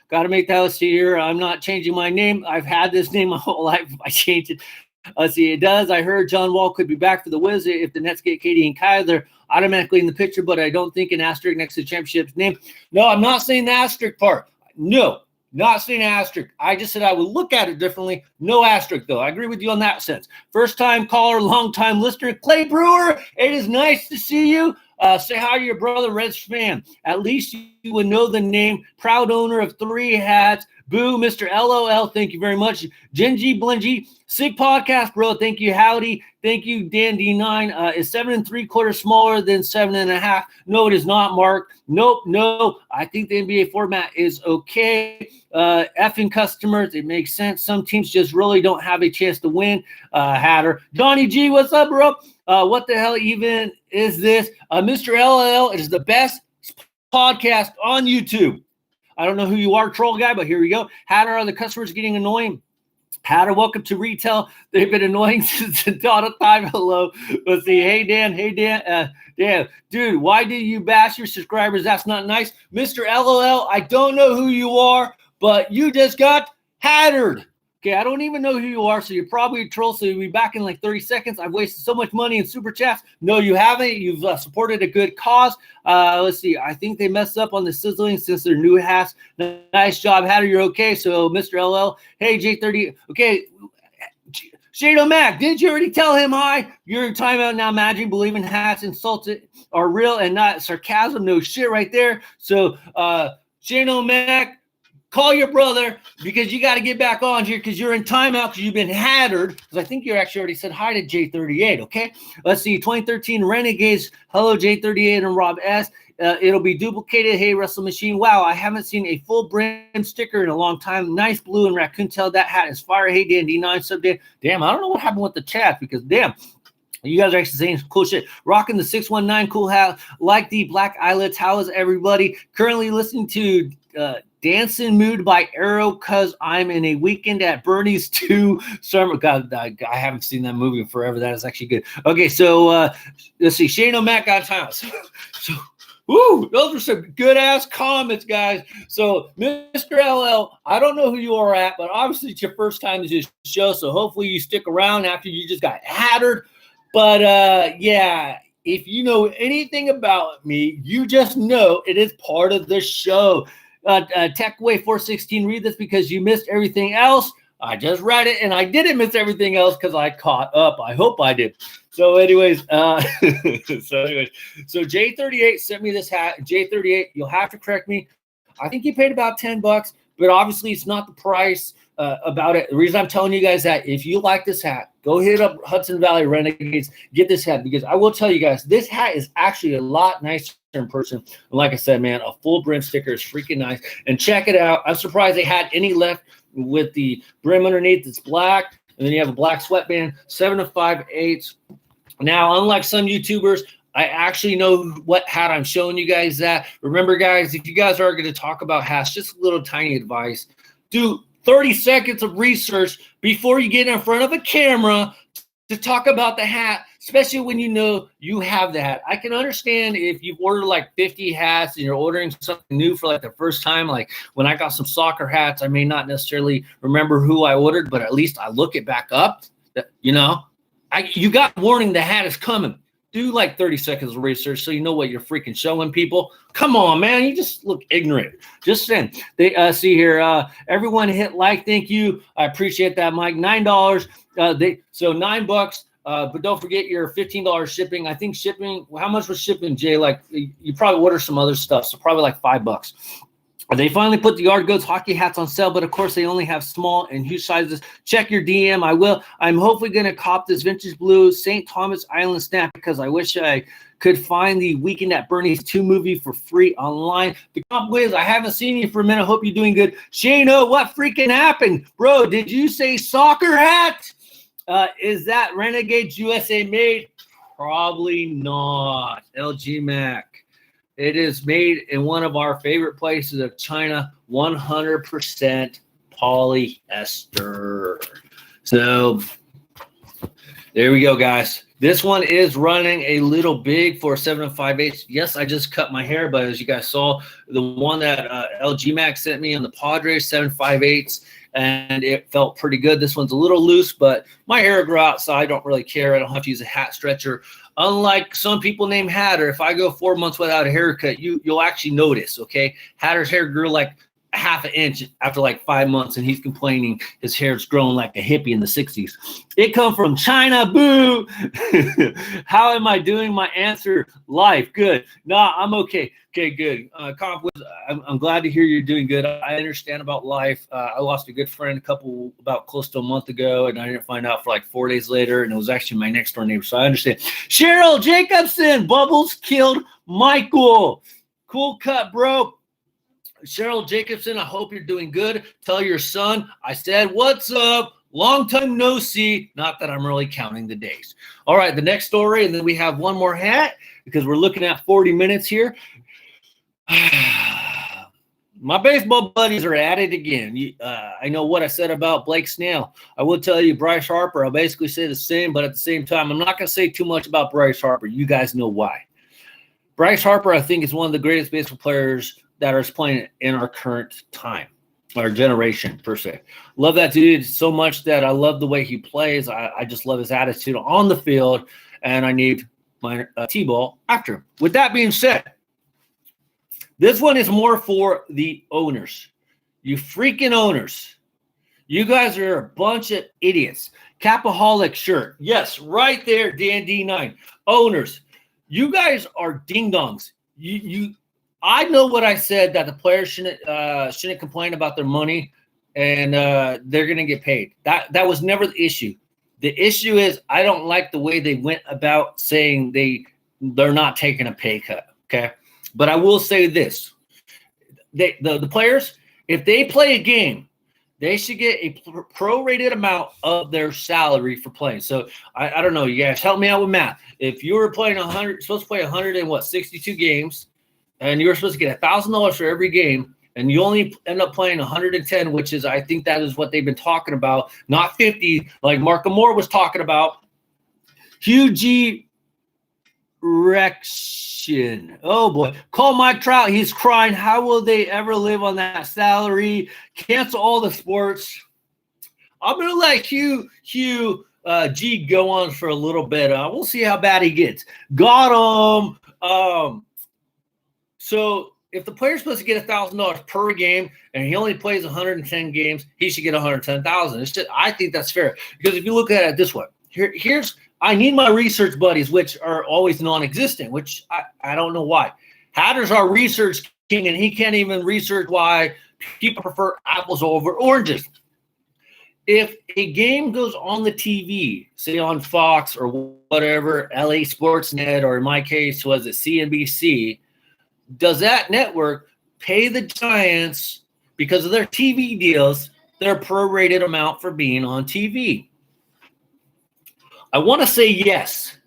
Got to make that. Let's see here. I'm not changing my name. I've had this name my whole life. If I change it, let's see. It does. I heard John Wall could be back for the Wizards if the Nets get Katie and Kyle. They're automatically in the picture, but I don't think an asterisk next to the championship's name. No, I'm not saying the asterisk part. No, not saying asterisk. I just said I would look at it differently. No asterisk, though. I agree with you on that sense. First-time caller, long-time listener, Clay Brewer, it is nice to see you. Say hi to your brother, Reds fan. At least you would know the name. Proud owner of 3 hats. Boo, Mr. LOL. Thank you very much. Genji Blingy. Sick podcast, bro. Thank you, Howdy. Thank you, Dan D9. Is 7 3/4 smaller than 7.5? No, it is not, Mark. Nope, no. I think the NBA format is okay. Effing customers, it makes sense. Some teams just really don't have a chance to win. Hatter. Donnie G, what's up, bro? What the hell even is this? Mr. LOL, it is the best podcast on YouTube. I don't know who you are, troll guy, but here we go. Hatter, are the customers getting annoying? Hatter, welcome to retail. They've been annoying since the dawn of time. Hello. Let's see. Hey, Dan. Hey, Dan. Dan. Dude, why do you bash your subscribers? That's not nice. Mr. LOL, I don't know who you are, but you just got hattered. Okay, I don't even know who you are, so you're probably a troll, so you'll be back in like 30 seconds. I've wasted so much money in Super Chats. No, you haven't. You've supported a good cause. Let's see. I think they messed up on the sizzling since they're new hats. Nice job, Hatter. You're okay. So, Mr. LL. Hey, J30. Okay, Shane O'Mac, didn't you already tell him hi? You're in timeout now. Imagine believing Hatz insulted are real and not sarcasm. No shit right there. So Shane O'Mac, call your brother because you got to get back on here because you're in timeout because you've been hattered. Because I think you actually already said hi to J38, okay? Let's see, 2013 Renegades. Hello, J38 and Rob S. It'll be duplicated. Hey, Wrestle Machine. Wow, I haven't seen a full brand sticker in a long time. Nice blue and raccoon tail. That hat is fire. Hey, Dan D9 sub Dan. Damn, I don't know what happened with the chat because damn, you guys are actually saying cool shit. Rocking the 619 cool hat. Like the black eyelids. How is everybody? Currently listening to Dancing Mood by Arrow because I'm in a weekend at Bernie's 2 summer. God, I haven't seen that movie in forever. That is actually good. Okay, so let's see. Shane O'Mac on time. So woo, those are some good ass comments, guys. So, Mr. LL, I don't know who you are at, but obviously it's your first time to this show. So hopefully you stick around after you just got hattered. But yeah, if you know anything about me, you just know it is part of the show. Techway 416, read this because you missed everything else. I just read it and I didn't miss everything else because I caught up. I hope I did. So anyways, so J38 sent me this hat. J38, you'll have to correct me. I think you paid about $10, but obviously it's not the price about it. The reason I'm telling you guys that if you like this hat, go hit up Hudson Valley Renegades, get this hat because I will tell you guys, this hat is actually a lot nicer in person. And like I said, man, a full brim sticker is freaking nice. And check it out. I'm surprised they had any left with the brim underneath. It's black. And then you have a black sweatband, 7 5/8. Now, unlike some YouTubers, I actually know what hat I'm showing you guys that. Remember, guys, if you guys are going to talk about hats, just a little tiny advice. Do 30 seconds of research before you get in front of a camera to talk about the hat, especially when you know you have the hat. I can understand if you've ordered like 50 hats and you're ordering something new for like the first time. Like when I got some soccer hats, I may not necessarily remember who I ordered, but at least I look it back up. You know, you got warning the hat is coming. Do like 30 seconds of research so you know what you're freaking showing people. Come on, man. You just look ignorant. Just saying. They see here. Everyone hit like. Thank you. I appreciate that, Mike. $9. So $9. But don't forget your $15 shipping. I think shipping. How much was shipping, Jay? Like you probably order some other stuff, so probably like $5. They finally put the Yard Goats hockey hats on sale, but of course they only have small and huge sizes. Check your DM. I will. I'm hopefully going to cop this vintage blue St. Thomas Island snap because I wish I could find the Weekend at Bernie's 2 movie for free online. The comp is I haven't seen you for a minute. Hope you're doing good. Shano, what freaking happened? Bro, did you say soccer hat? Is that Renegades USA made? Probably not. LG Mac. It is made in one of our favorite places of China, 100% polyester. So there we go, guys. This one is running a little big for 7 5/8. Yes, I just cut my hair, but as you guys saw, the one that LG Max sent me on the Padres, 7 5/8, and it felt pretty good. This one's a little loose, but my hair grew out, so I don't really care. I don't have to use a hat stretcher. Unlike some people named Hatter, if I go 4 months without a haircut, you'll actually notice, okay? Hatter's hair grew like a half an inch after like 5 months, and he's complaining his hair's growing like a hippie in the 60s. It come from China, boo! How am I doing? My answer, life, good. Nah, I'm okay. Okay, good. I'm glad to hear you're doing good. I understand about life. I lost a good friend about close to a month ago, and I didn't find out for like 4 days later, and it was actually my next door neighbor, so I understand. Cheryl Jacobson, Bubbles killed Michael. Cool cut, bro. Cheryl Jacobson, I hope you're doing good. Tell your son I said, what's up? Long time no see. Not that I'm really counting the days. All right, the next story, and then we have one more hat because we're looking at 40 minutes here. My baseball buddies are at it again. I know what I said about Blake Snell. I will tell you Bryce Harper. I'll basically say the same, but at the same time, I'm not going to say too much about Bryce Harper. You guys know why. Bryce Harper, I think, is one of the greatest baseball players that are playing in our current time, our generation, per se. Love that dude so much that I love the way he plays. I just love his attitude on the field, and I need my T-ball after him. With that being said, this one is more for the owners. You freaking owners. You guys are a bunch of idiots. Capaholic shirt. Yes, right there, Dan D9. Owners, you guys are ding-dongs. I know what I said, that the players shouldn't complain about their money, and they're going to get paid. That was never the issue. The issue is I don't like the way they went about saying they're not taking a pay cut, okay? But I will say this. The players, if they play a game, they should get a prorated amount of their salary for playing. So I don't know, you guys help me out with math. If you were playing supposed to play 162 games, and you were supposed to get $1,000 for every game, and you only end up playing 110, which is, I think that is what they've been talking about, not 50, like Mark Moore was talking about. Huge erection. Oh boy. Call Mike Trout. He's crying. How will they ever live on that salary? Cancel all the sports. I'm going to let Hugh G go on for a little bit. We'll see how bad he gets. Got him. So if the player's supposed to get $1,000 per game and he only plays 110 games, he should get $110,000. I think that's fair, because if you look at it this way, here's I need my research buddies, which are always non-existent, which I don't know why. Hatter's our research king, and he can't even research why people prefer apples over oranges. If a game goes on the TV, say on Fox or whatever, LA Sportsnet, or in my case, was it CNBC, does that network pay the Giants, because of their TV deals, their prorated amount for being on TV? I want to say yes.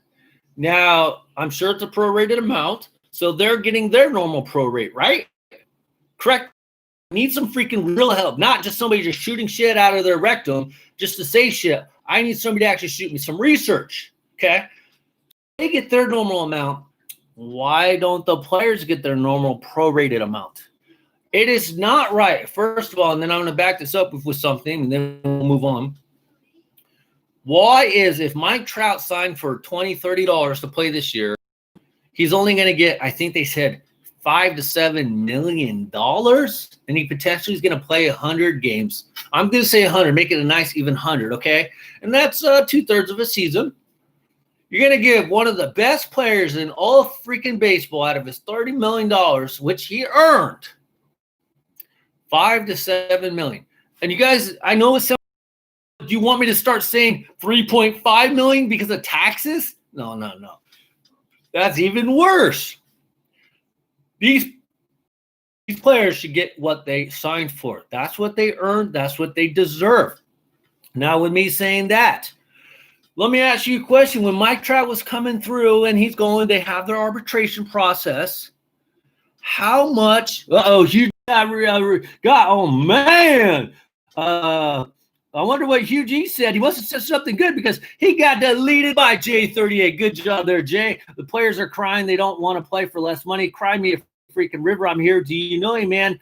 Now, I'm sure it's a prorated amount, so they're getting their normal prorate, right? Correct. Need some freaking real help, not just somebody just shooting shit out of their rectum just to say shit. I need somebody to actually shoot me some research, okay? They get their normal amount. Why don't the players get their normal prorated amount? It is not right, first of all, and then I'm going to back this up with something, and then we'll move on. Why is, if Mike Trout signed for $20, $30 to play this year, he's only going to get, I think they said, $5 to $7 million, and he potentially is going to play 100 games. I'm going to say 100, make it a nice even 100, okay? And that's 2/3 of a season. You're going to give one of the best players in all of freaking baseball out of his $30 million, which he earned, $5 to $7 million. And you guys, I know it's, do you want me to start saying $3.5 million because of taxes? No. That's even worse. These players should get what they signed for. That's what they earned. That's what they deserve. Now, with me saying that, let me ask you a question. When Mike Trout was coming through and they have their arbitration process, how much? Hugh got, oh man. I wonder what Hugh G said. He must have said something good, because he got deleted by J38. Good job there, Jay. The players are crying. They don't want to play for less money. Cry me a freaking river. I'm here. Do you know him, man?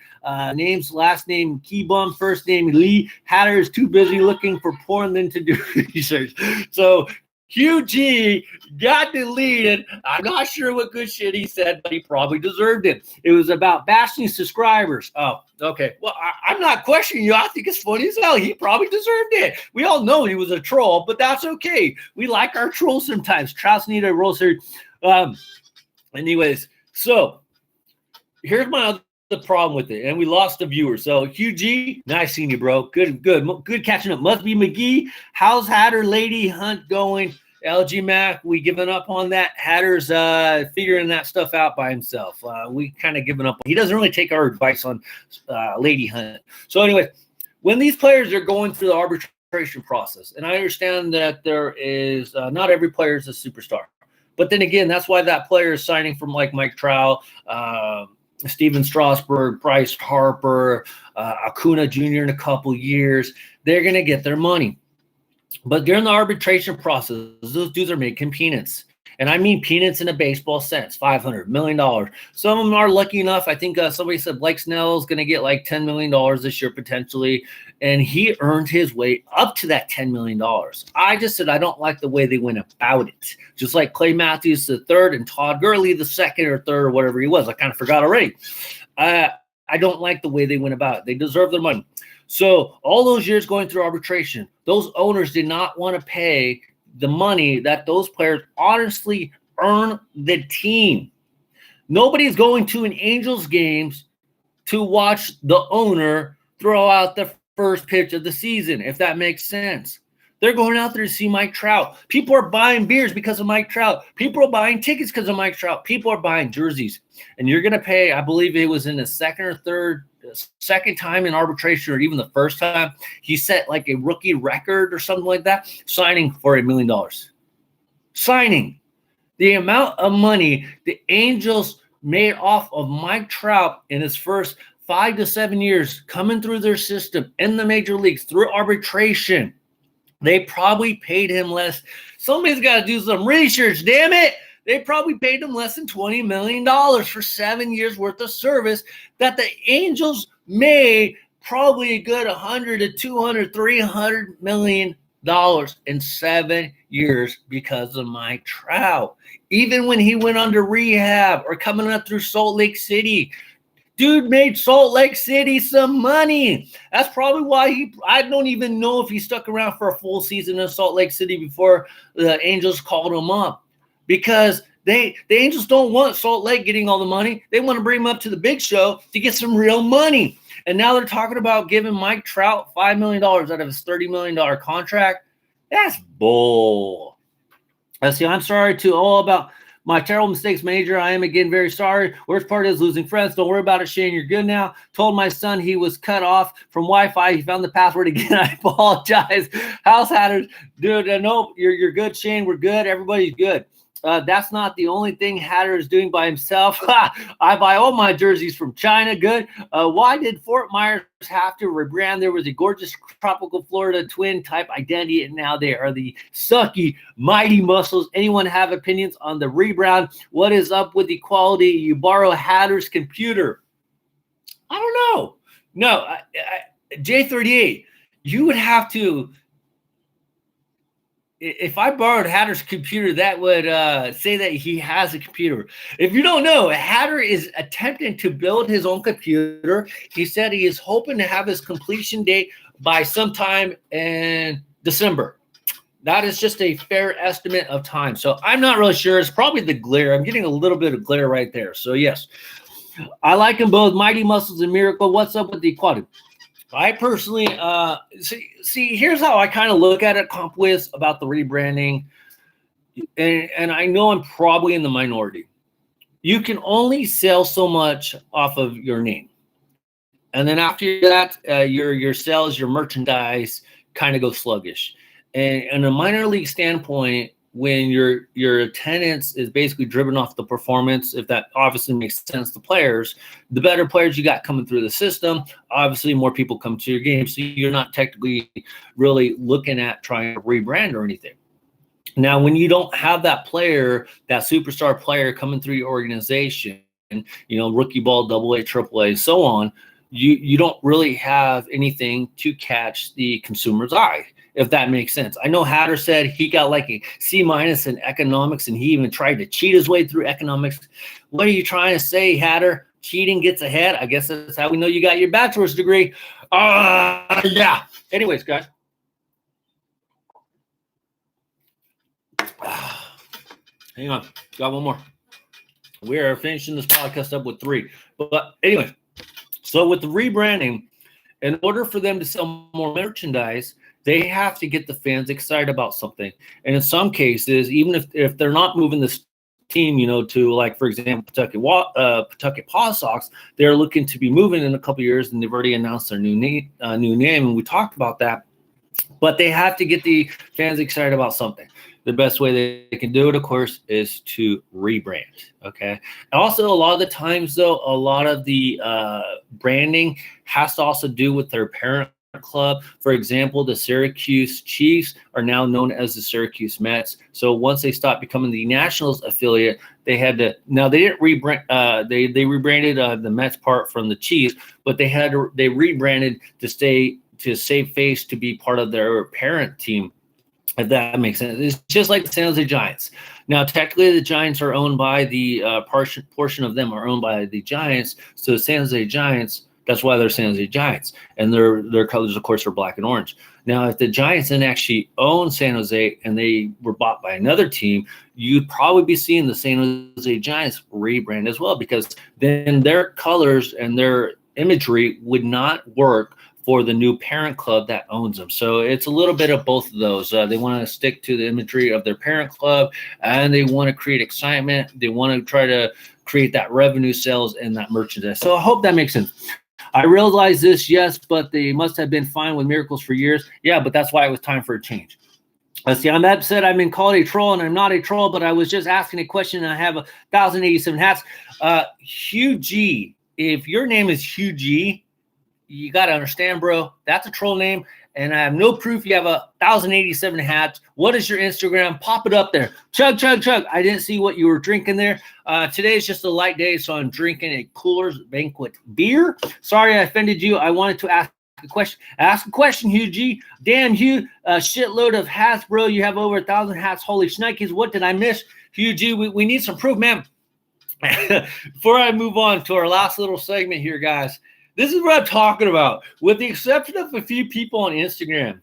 Name's last name Keybum, first name Lee. Hatter is too busy looking for porn than to do research. So Hugh G got deleted. I'm not sure what good shit he said, but he probably deserved it. It was about bashing subscribers. Oh, okay. Well, I'm not questioning you. I think it's funny as hell. He probably deserved it. We all know he was a troll, but that's okay. We like our trolls sometimes. Trouts need a roaster. Anyways, so here's my other problem with it, and we lost a viewer. So Hugh G, nice seeing you, bro. Good catching up. Must be McGee. How's Hatter Lady Hunt going? LG Mac, we giving up on that. Hatter's figuring that stuff out by himself. We kind of given up. He doesn't really take our advice on Lady Hunt. So anyway, when these players are going through the arbitration process, and I understand that there is not every player is a superstar, but then again, that's why that player is signing from like Mike Trout, Steven Strasburg, Bryce Harper, Acuna Jr. in a couple years. They're going to get their money. But during the arbitration process, those dudes are making peanuts. And I mean peanuts in a baseball sense, $500 million. Some of them are lucky enough. I think somebody said Blake Snell is going to get like $10 million this year potentially. And he earned his way up to that $10 million. I just said I don't like the way they went about it. Just like Clay Matthews the third and Todd Gurley the second or third or whatever he was. I kind of forgot already. I don't like the way they went about it. They deserve their money. So all those years going through arbitration, those owners did not want to pay the money that those players honestly earn the team. Nobody's going to an Angels games to watch the owner throw out the first pitch of the season, if that makes sense. They're going out there to see Mike Trout. People are buying beers because of Mike Trout. People are buying tickets because of Mike Trout. People are buying jerseys. And you're going to pay, I believe it was in the second time in arbitration, or even the first time, he set like a rookie record or something like that, signing for $1 million. Signing. The amount of money the Angels made off of Mike Trout in his first 5 to 7 years coming through their system in the major leagues through arbitration, they probably paid him less. Somebody's got to do some research, damn it. They probably paid him less than $20 million for 7 years worth of service that the Angels made probably a good 100 to 200, $300 million in 7 years because of Mike Trout. Even when he went under rehab or coming up through Salt Lake City, dude made Salt Lake City some money. That's probably why I don't even know if he stuck around for a full season in Salt Lake City before the Angels called him up. Because the Angels don't want Salt Lake getting all the money. They want to bring him up to the big show to get some real money. And now they're talking about giving Mike Trout $5 million out of his $30 million contract. That's bull. See, I'm sorry to all about my terrible mistakes, Major. I am again very sorry. Worst part is losing friends. Don't worry about it, Shane. You're good now. Told my son he was cut off from Wi-Fi. He found the password again. I apologize. House Hatters, dude. Nope, you're good, Shane. We're good. Everybody's good. That's not the only thing Hatter is doing by himself. I buy all my jerseys from China. Good. Why did Fort Myers have to rebrand? There was a gorgeous tropical Florida twin type identity, and now they are the sucky Mighty Muscles. Anyone have opinions on the rebrand? What is up with the quality? You borrow Hatter's computer. I don't know. No, J38, you would have to. If I borrowed Hatter's computer, that would say that he has a computer. If you don't know, Hatter is attempting to build his own computer. He said he is hoping to have his completion date by sometime in December. That is just a fair estimate of time. So I'm not really sure. It's probably the glare. I'm getting a little bit of glare right there. So, yes, I like them both. Mighty Muscles and Miracle. What's up with the equality? I personally see. Here's how I kind of look at it, CompWiz, about the rebranding, and I know I'm probably in the minority. You can only sell so much off of your name, and then after that, your sales, your merchandise, kind of go sluggish. And in a minor league standpoint, when your attendance is basically driven off the performance, if that obviously makes sense to players, the better players you got coming through the system, obviously more people come to your game. So you're not technically really looking at trying to rebrand or anything. Now, when you don't have that player, that superstar player coming through your organization, rookie ball, AA, AAA, so on, you don't really have anything to catch the consumer's eye, if that makes sense. I know Hatter said he got like a C- in economics, and he even tried to cheat his way through economics. What are you trying to say, Hatter? Cheating gets ahead? I guess that's how we know you got your bachelor's degree. Yeah. Anyways, guys. Hang on. Got one more. We are finishing this podcast up with 3. But anyway, so with the rebranding, in order for them to sell more merchandise, they have to get the fans excited about something. And in some cases, even if they're not moving this team, to, like, for example, Pawtucket Paw Sox, they're looking to be moving in a couple of years, and they've already announced their new name, and we talked about that. But they have to get the fans excited about something. The best way they can do it, of course, is to rebrand, okay? Also, a lot of the times, though, a lot of the branding has to also do with their parent club. For example, the Syracuse Chiefs are now known as the Syracuse Mets. So once they stopped becoming the Nationals affiliate, they had to. Now they didn't rebrand. They rebranded the Mets part from the Chiefs, but they rebranded to save face to be part of their parent team. if that makes sense. It's just like the San Jose Giants. Now, technically, the Giants are owned by the portion of them are owned by the Giants. So the San Jose Giants, that's why they're San Jose Giants. And their colors, of course, are black and orange. Now, if the Giants didn't actually own San Jose and they were bought by another team, you'd probably be seeing the San Jose Giants rebrand as well, because then their colors and their imagery would not work for the new parent club that owns them. So it's a little bit of both of those. They want to stick to the imagery of their parent club, and they want to create excitement. They want to try to create that revenue sales and that merchandise. So I hope that makes sense. I realize this, yes, but they must have been fine with miracles for years. Yeah, but that's why it was time for a change. Let's see, I'm upset I've been called a troll, and I'm not a troll, but I was just asking a question, and I have 1,087 hats. Hugh G, if your name is Hugh G, you got to understand, bro, that's a troll name, and I have no proof you have 1,087 hats. What is your Instagram? Pop it up there. Chug, chug, chug. I didn't see what you were drinking there. Today is just a light day, so I'm drinking a Coors Banquet beer. Sorry I offended you. I wanted to ask a question. Ask a question, Hugh G. Damn, Hugh, a shitload of hats, bro. You have over 1,000 hats. Holy shnikes. What did I miss? Hugh G, we need some proof, man. Before I move on to our last little segment here, guys, this is what I'm talking about. With the exception of a few people on Instagram,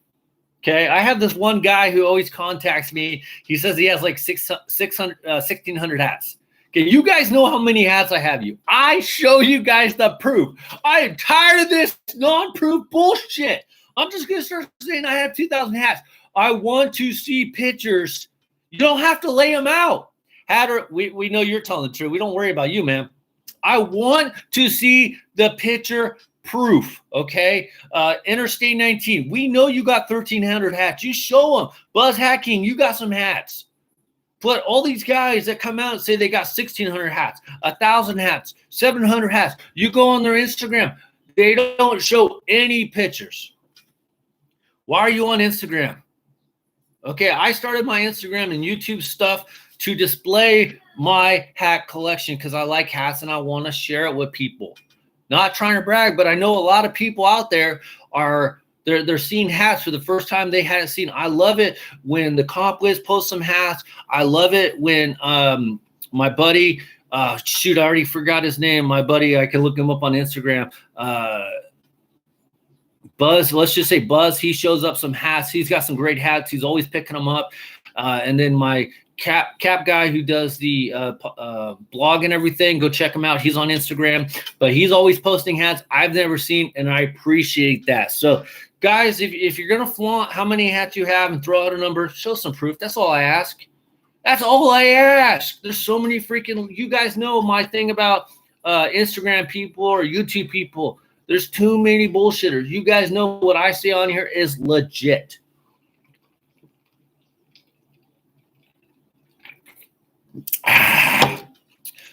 okay, I have this one guy who always contacts me. He says he has like 1,600 hats. Okay, you guys know how many hats I have you. I show you guys the proof. I am tired of this non-proof bullshit. I'm just going to start saying I have 2,000 hats. I want to see pictures. You don't have to lay them out. We know you're telling the truth. We don't worry about you, man. I want to see the picture proof, okay? Interstate 19, we know you got 1,300 hats. You show them. Buzz Hacking, you got some hats. But all these guys that come out and say they got 1,600 hats, 1,000 hats, 700 hats, you go on their Instagram, they don't show any pictures. Why are you on Instagram? Okay, I started my Instagram and YouTube stuff to display my hat collection because I like hats and I want to share it with people. Not trying to brag, but I know a lot of people out there they're seeing hats for the first time they hadn't seen. I love it when the Comp Wiz posts some hats. I love it when my buddy, shoot, I already forgot his name. My buddy, I can look him up on Instagram. Buzz, let's just say Buzz, he shows up some hats. He's got some great hats. He's always picking them up. And then my Cap guy who does the blog and everything, go check him out. He's on Instagram, but he's always posting hats I've never seen, and I appreciate that. So, guys, if you're going to flaunt how many hats you have and throw out a number, show some proof. That's all I ask. That's all I ask. There's so many freaking – you guys know my thing about Instagram people or YouTube people. There's too many bullshitters. You guys know what I say on here is legit.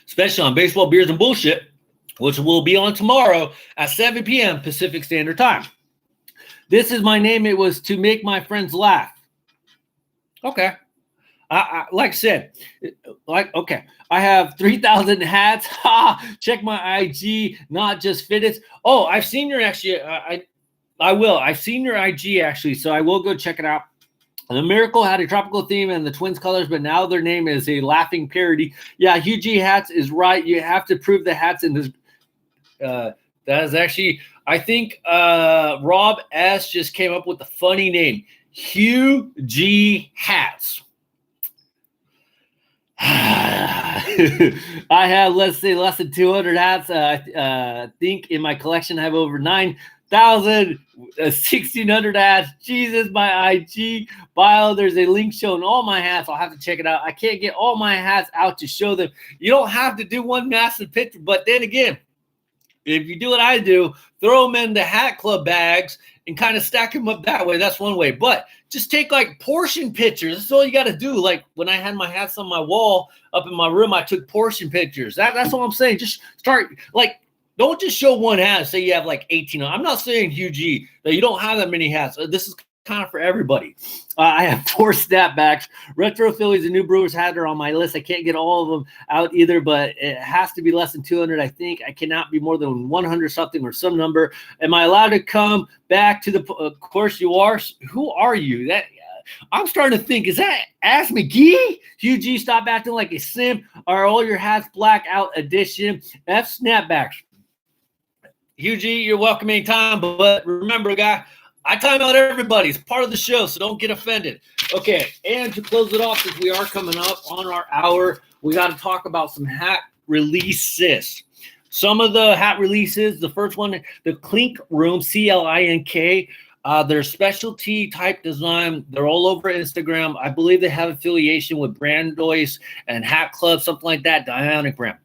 Especially on Baseball, Beers, and Bullshit, which will be on tomorrow at 7 p.m. Pacific Standard Time. This is my name. It was to make my friends laugh. Okay. Like I said, okay. I have 3,000 hats. Check my IG, not just fitteds. Oh, I've seen your actually. I will. I've seen your IG actually, so I will go check it out. The Miracle had a tropical theme and the Twins colors, but now their name is a laughing parody. Yeah, Hugh G Hats is right. You have to prove the hats in this. That is actually, I think Rob S. just came up with a funny name. Hugh G Hats. I have, let's say, less than 200 hats. I think in my collection I have over 9,000, 1,600 hats. Jesus, my IG bio, there's a link showing all my hats. I'll have to check it out. I can't get all my hats out to show them. You don't have to do one massive picture, but then again, if you do what I do, throw them in the hat club bags and kind of stack them up that way. That's one way. But just take like portion pictures. That's all you got to do. Like when I had my hats on my wall up in my room, I took portion pictures. That's all I'm saying. Just start like, don't just show one hat. Say you have like 18. I'm not saying Hugh G that you don't have that many hats. This is kind of for everybody. I have 4 snapbacks. Retro Phillies and New Brewers hat are on my list. I can't get all of them out either, but it has to be less than 200. I think I cannot be more than 100 something or some number. Am I allowed to come back to the? Of course you are. Who are you? I'm starting to think, is that Ask McGee? Hugh G, stop acting like a simp. Are all your hats blackout edition? F snapbacks. Hugh G, you're welcome anytime, but remember, guy, I time out everybody. It's part of the show, so don't get offended. Okay, and to close it off, since we are coming up on our hour, we got to talk about some hat releases. Some of the hat releases, the first one, the Clink Room, C-L-I-N-K. They're specialty type design. They're all over Instagram. I believe they have affiliation with Brandois and Hat Club, something like that, Dionic brand.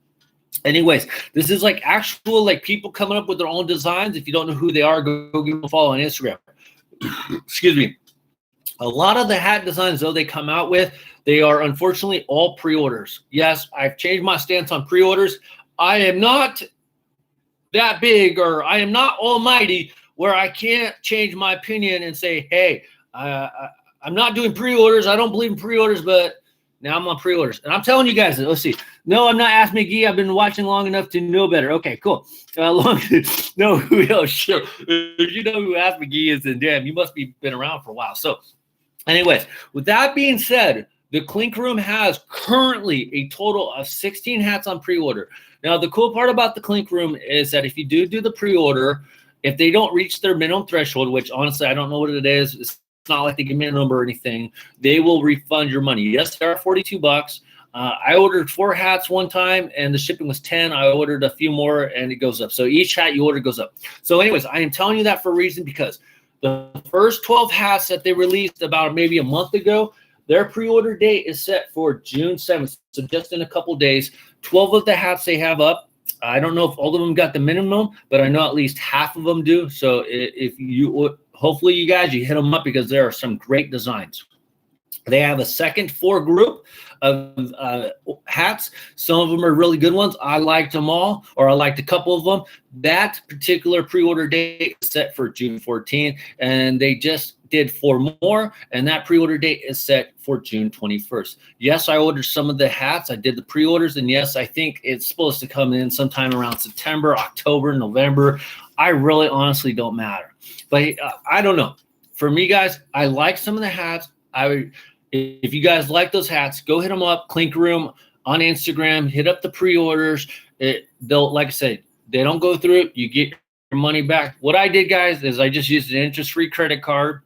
Anyways, this is like actual like people coming up with their own designs. If you don't know who they are, go give them a follow on Instagram. Excuse me. A lot of the hat designs, though, they come out with, they are unfortunately all pre-orders. Yes, I've changed my stance on pre-orders. I am not that big, or I am not almighty where I can't change my opinion and say, hey, I'm not doing pre-orders. I don't believe in pre-orders, but now I'm on pre-orders. And I'm telling you guys, let's see. No, I'm not Ask McGee. I've been watching long enough to know better. Okay, cool. Oh, shit. If you know who Ask McGee is, then damn, you must be been around for a while. So anyways, with that being said, the Clink Room has currently a total of 16 hats on pre-order. Now, the cool part about the Clink Room is that if you do the pre-order, if they don't reach their minimum threshold, which honestly, I don't know what it is. It's not like they give me a number or anything. They will refund your money. Yes, they are $42. I ordered 4 hats one time, and the shipping was 10. I ordered a few more, and it goes up. So each hat you order goes up. So anyways, I am telling you that for a reason, because the first 12 hats that they released about maybe a month ago, their pre-order date is set for June 7th. So just in a couple days, 12 of the hats they have up. I don't know if all of them got the minimum, but I know at least half of them do. So if you, hopefully you guys, you hit them up, because there are some great designs. They have a second 4 group of hats. Some of them are really good ones. I liked them all, or I liked a couple of them. That particular pre-order date is set for June 14th, and they just did 4 more, and that pre-order date is set for June 21st. Yes, I ordered some of the hats. I did the pre-orders, and yes, I think it's supposed to come in sometime around September, October, November. I really honestly don't matter. But I don't know. For me, guys, I like some of the hats. If you guys like those hats, go hit them up. Clink Room on Instagram. Hit up the pre-orders. They'll, like I said, they don't go through it. You get your money back. What I did, guys, is I just used an interest-free credit card.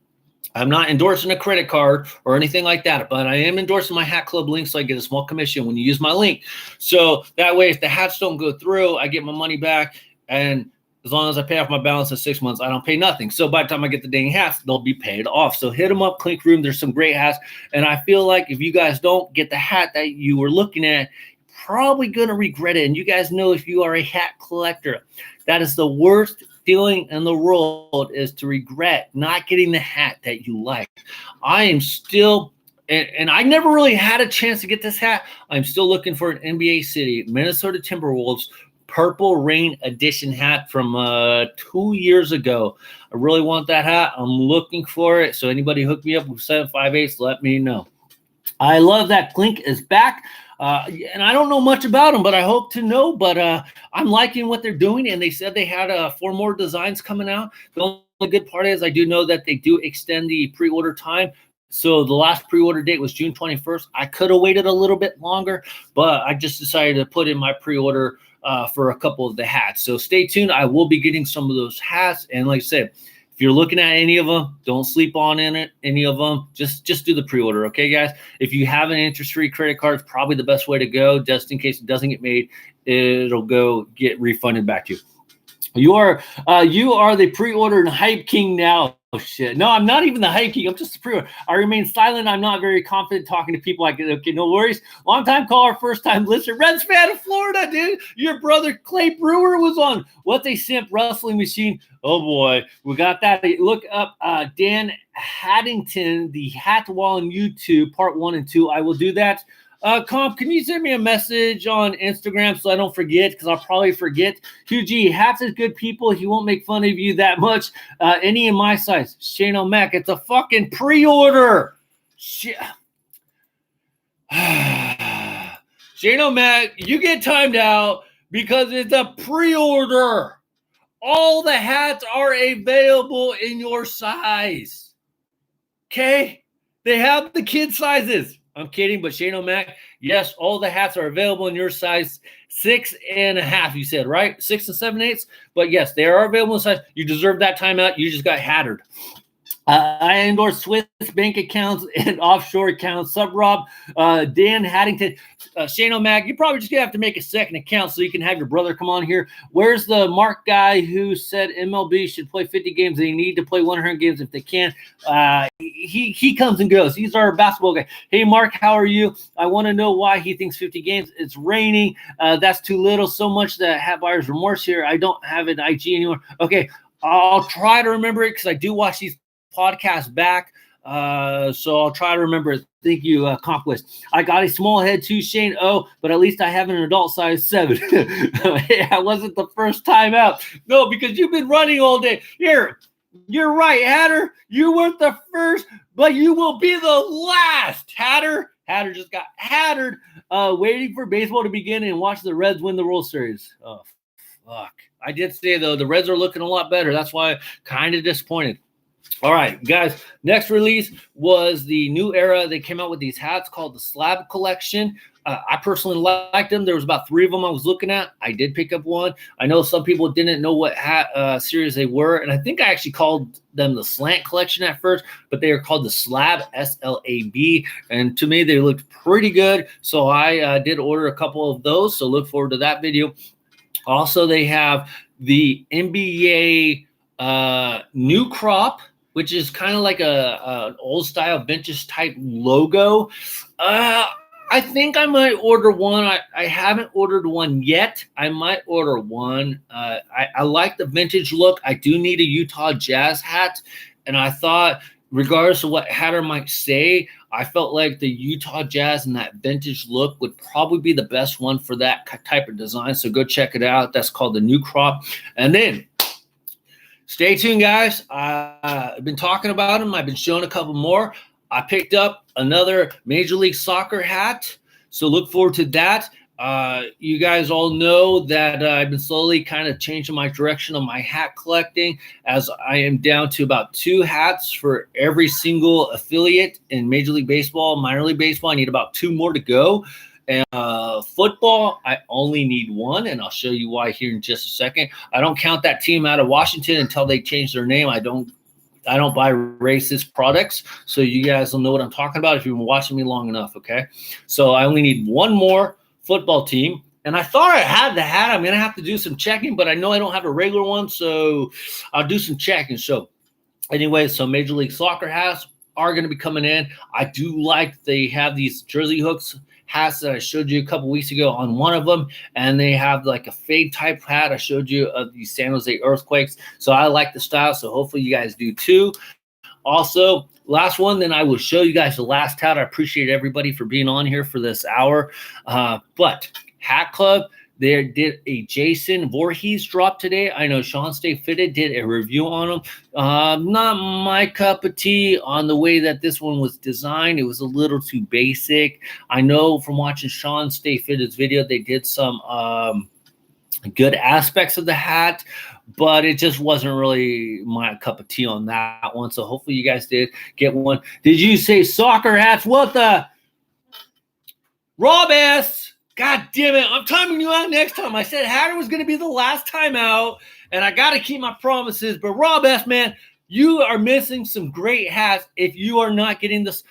I'm not endorsing a credit card or anything like that, but I am endorsing my Hat Club link, so I get a small commission when you use my link. So that way, if the hats don't go through, I get my money back, and as long as I pay off my balance in 6 months, I don't pay nothing. So by the time I get the dang hats, they'll be paid off. So hit them up, Clink Room. There's some great hats. And I feel like if you guys don't get the hat that you were looking at, you're probably going to regret it. And you guys know, if you are a hat collector, that is the worst feeling in the world, is to regret not getting the hat that you like. I am still, and I never really had a chance to get this hat. I'm still looking for an NBA City, Minnesota Timberwolves Purple Rain Edition hat from 2 years ago. I really want that hat. I'm looking for it. So anybody hook me up with 758s, let me know. I love that Clink is back. And I don't know much about them, but I hope to know. But I'm liking what they're doing. And they said they had 4 more designs coming out. The only good part is I do know that they do extend the pre-order time. So the last pre-order date was June 21st. I could have waited a little bit longer, but I just decided to put in my pre-order for a couple of the hats. So stay tuned. I will be getting some of those hats. And like I said, if you're looking at any of them, don't sleep on any of them. Just do the pre-order, okay, guys? If you have an interest-free credit card, it's probably the best way to go, just in case it doesn't get made. It'll go get refunded back to you. You are the pre-order and hype king now. Oh, shit. No, I'm not even the hype king. I'm just the pre-order. I remain silent. I'm not very confident talking to people. Okay, no worries. Long-time caller, first-time listener. Reds fan of Florida, dude. Your brother Clay Brewer was on What's a Simp Wrestling Machine. Oh, boy. We got that. Look up Dan Haddington, the Hat Wall on YouTube, part 1 and 2. I will do that. Comp, can you send me a message on Instagram so I don't forget, because I'll probably forget. Hugh G, Hatz is good people. He won't make fun of you that much. Any in my size. Shane O'Mac, it's a fucking pre-order. Shane O'Mac, you get timed out because it's a pre-order. All the hats are available in your size. Okay? They have the kid sizes. I'm kidding, but Shane O'Mac, yes, all the hats are available in your size 6.5. You said, right? 6 7/8. But yes, they are available in size. You deserve that timeout. You just got hattered. I endorse Swiss bank accounts and offshore accounts. Sub Rob, Dan Haddington, Shane O'Mac. You probably just gonna have to make a second account so you can have your brother come on here. Where's the Mark guy who said MLB should play 50 games? They need to play 100 games if they can. He comes and goes. He's our basketball guy. Hey, Mark, how are you? I want to know why he thinks 50 games. It's raining. That's too little. So much that I have buyer's remorse here. I don't have an IG anymore. Okay, I'll try to remember it because I do watch these podcast back, so I'll try to remember it. Thank you, Conquest. I got a small head too, Shane. Oh, but at least I have an adult size 7. Hey, I wasn't the first time out. No, because you've been running all day. Here, you're right, Hatter. You weren't the first, but you will be the last, Hatter. Hatter just got hattered, waiting for baseball to begin and watch the Reds win the World Series. Oh, fuck. I did say, though, the Reds are looking a lot better. That's why I'm kind of disappointed. All right, guys, next release was the new era. They came out with these hats called the Slab Collection. I personally liked them. There was about 3 of them I was looking at. I did pick up one. I know some people didn't know what hat series they were, and I think I actually called them the Slant Collection at first, but they are called the Slab, SLAB, and to me, they looked pretty good, so I did order a couple of those, so look forward to that video. Also, they have the NBA new crop, which is kind of like an old style vintage type logo. I think I might order one. I haven't ordered one yet. I might order one. I like the vintage look. I do need a Utah Jazz hat. And I thought, regardless of what Hatter might say, I felt like the Utah Jazz and that vintage look would probably be the best one for that type of design. So go check it out. That's called the new crop. And then stay tuned, guys. I've been talking about them. I've been showing a couple more. I picked up another Major League Soccer hat, so look forward to that. You guys all know that I've been slowly kind of changing my direction on my hat collecting, as I am down to about 2 hats for every single affiliate in Major League Baseball, minor league baseball. I need about 2 more to go. And football, I only need 1, and I'll show you why here in just a second. I don't count that team out of Washington until they change their name. I don't buy racist products, so you guys will know what I'm talking about if you've been watching me long enough, okay? So I only need 1 more football team, and I thought I had the hat. I'm going to have to do some checking, but I know I don't have a regular one, so I'll do some checking. So anyway, so Major League Soccer hats are going to be coming in. I do like they have these jersey hooks hats that I showed you a couple weeks ago on one of them, and they have like a fade type hat I showed you of the San Jose Earthquakes. So I like the style, so hopefully you guys do too. Also, last one, then I will show you guys the last hat. I appreciate everybody for being on here for this hour. But Hat Club, they did a Jason Voorhees drop today. I know Sean Stay Fitted did a review on them. Not my cup of tea on the way that this one was designed. It was a little too basic. I know from watching Sean Stay Fitted's video, they did some good aspects of the hat, but it just wasn't really my cup of tea on that one. So hopefully you guys did get one. Did you say soccer hats? What the? Rob S. God damn it. I'm timing you out next time. I said Hatter was going to be the last time out, and I got to keep my promises. But Rob S., man, you are missing some great hats if you are not getting this.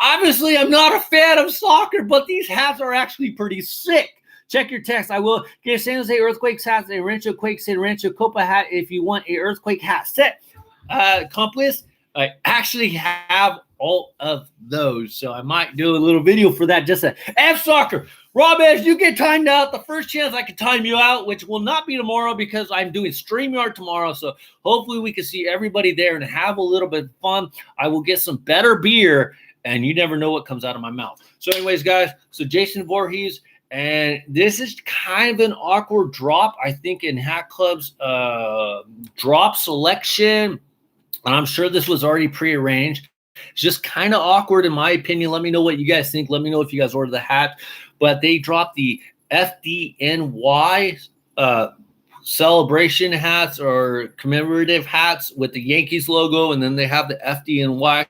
Obviously, I'm not a fan of soccer, but these hats are actually pretty sick. Check your text. I will get San Jose Earthquakes hats, a Rancho Quakes and Rancho Copa hat if you want a Earthquake hat set. Accomplice, I actually have all of those, so I might do a little video for that. Just a F soccer. Rob, as you get timed out, the first chance I can time you out, which will not be tomorrow because I'm doing StreamYard tomorrow. So hopefully we can see everybody there and have a little bit of fun. I will get some better beer, and you never know what comes out of my mouth. So anyways, guys, so Jason Voorhees, and this is kind of an awkward drop, I think, in Hat Club's drop selection. And I'm sure this was already prearranged. It's just kind of awkward in my opinion. Let me know what you guys think. Let me know if you guys ordered the hat. But they dropped the FDNY celebration hats or commemorative hats with the Yankees logo, and then they have the FDNY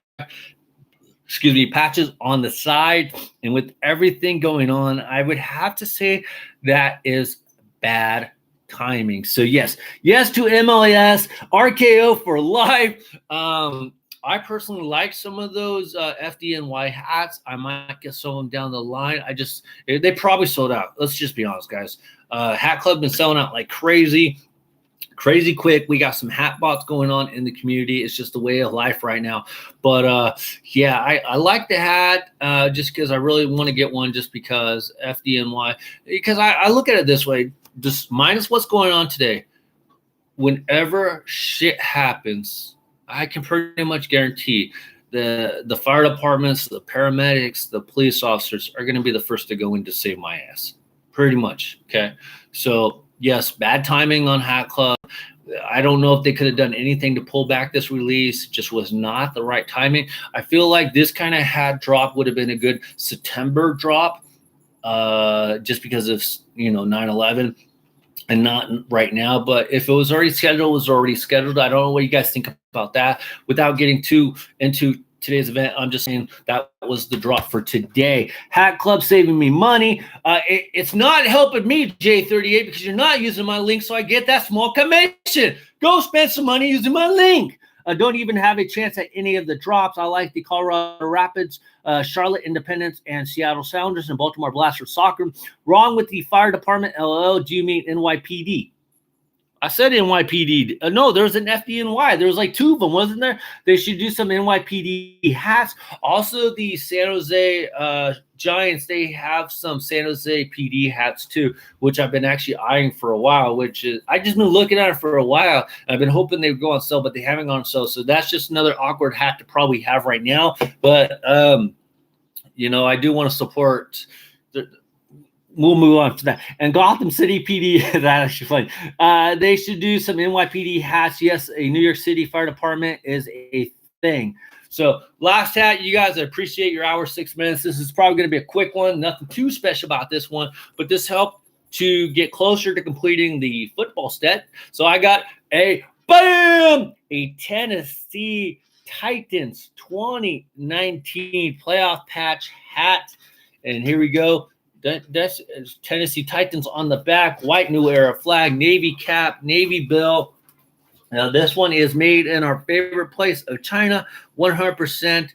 patches on the side. And with everything going on, I would have to say that is bad timing. So yes to MLS, RKO for life. I personally like some of those FDNY hats. I might get some of them down the line. They probably sold out. Let's just be honest, guys. Hat Club been selling out like crazy quick. We got some hat bots going on in the community. It's just the way of life right now. But yeah, I like the hat just because I really want to get one, just because FDNY. Because I look at it this way, just minus what's going on today. Whenever shit happens, I can pretty much guarantee the fire departments, the paramedics, the police officers are going to be the first to go in to save my ass. Pretty much. Okay. So yes, bad timing on Hat Club. I don't know if they could have done anything to pull back this release. It just was not the right timing. I feel like this kind of hat drop would have been a good September drop, just because of 9/11. And not right now, but if it was already scheduled, it was already scheduled. I don't know what you guys think about that. Without getting too into today's event, I'm just saying that was the drop for today. Hat Club saving me money. It's not helping me, J38, because you're not using my link, so I get that small commission. Go spend some money using my link. Don't even have a chance at any of the drops. I like the Colorado Rapids, Charlotte Independence, and Seattle Sounders and Baltimore Blasters soccer. Wrong with the fire department, LOL. Do you mean NYPD? I said NYPD. No, there was an FDNY. There was like two of them, wasn't there? They should do some NYPD hats. Also, the San Jose Giants, they have some San Jose PD hats too, which I've been actually eyeing for a while, which is, I just been looking at it for a while. I've been hoping they would go on sale, but they haven't gone on sale. So that's just another awkward hat to probably have right now. But, I do want to support we'll move on to that. And Gotham City PD, that's actually funny. They should do some NYPD hats. Yes, a New York City Fire Department is a thing. So last hat, you guys, I appreciate your hour, 6 minutes. This is probably going to be a quick one. Nothing too special about this one, but this helped to get closer to completing the football stat. So I got a Tennessee Titans 2019 playoff patch hat. And here we go. That's Tennessee Titans on the back, white New Era flag, Navy cap, Navy bill. Now, this one is made in our favorite place of China, 100%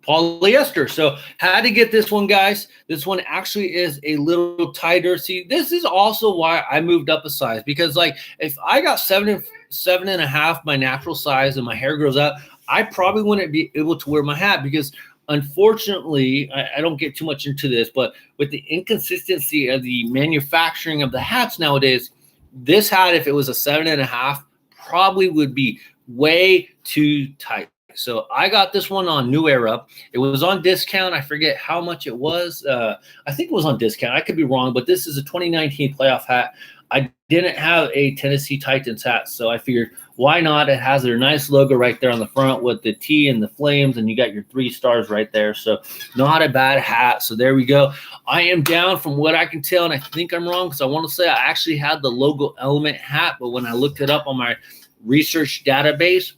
polyester. So had to get this one, guys. This one actually is a little tighter. See, this is also why I moved up a size, because like if I got 7.5, my natural size, and my hair grows out, I probably wouldn't be able to wear my hat, because unfortunately, I don't get too much into this, but with the inconsistency of the manufacturing of the hats nowadays, this hat, if it was a 7.5, probably would be way too tight. So I got this one on New Era. It was on discount. I forget how much it was. I think it was on discount. I could be wrong, but this is a 2019 playoff hat. I didn't have a Tennessee Titans hat, so I figured, why not? It has their nice logo right there on the front with the T and the flames, and you got your 3 stars right there. So not a bad hat. So there we go. I am down from what I can tell, and I think I'm wrong, because I want to say I actually had the logo element hat, but when I looked it up on my research database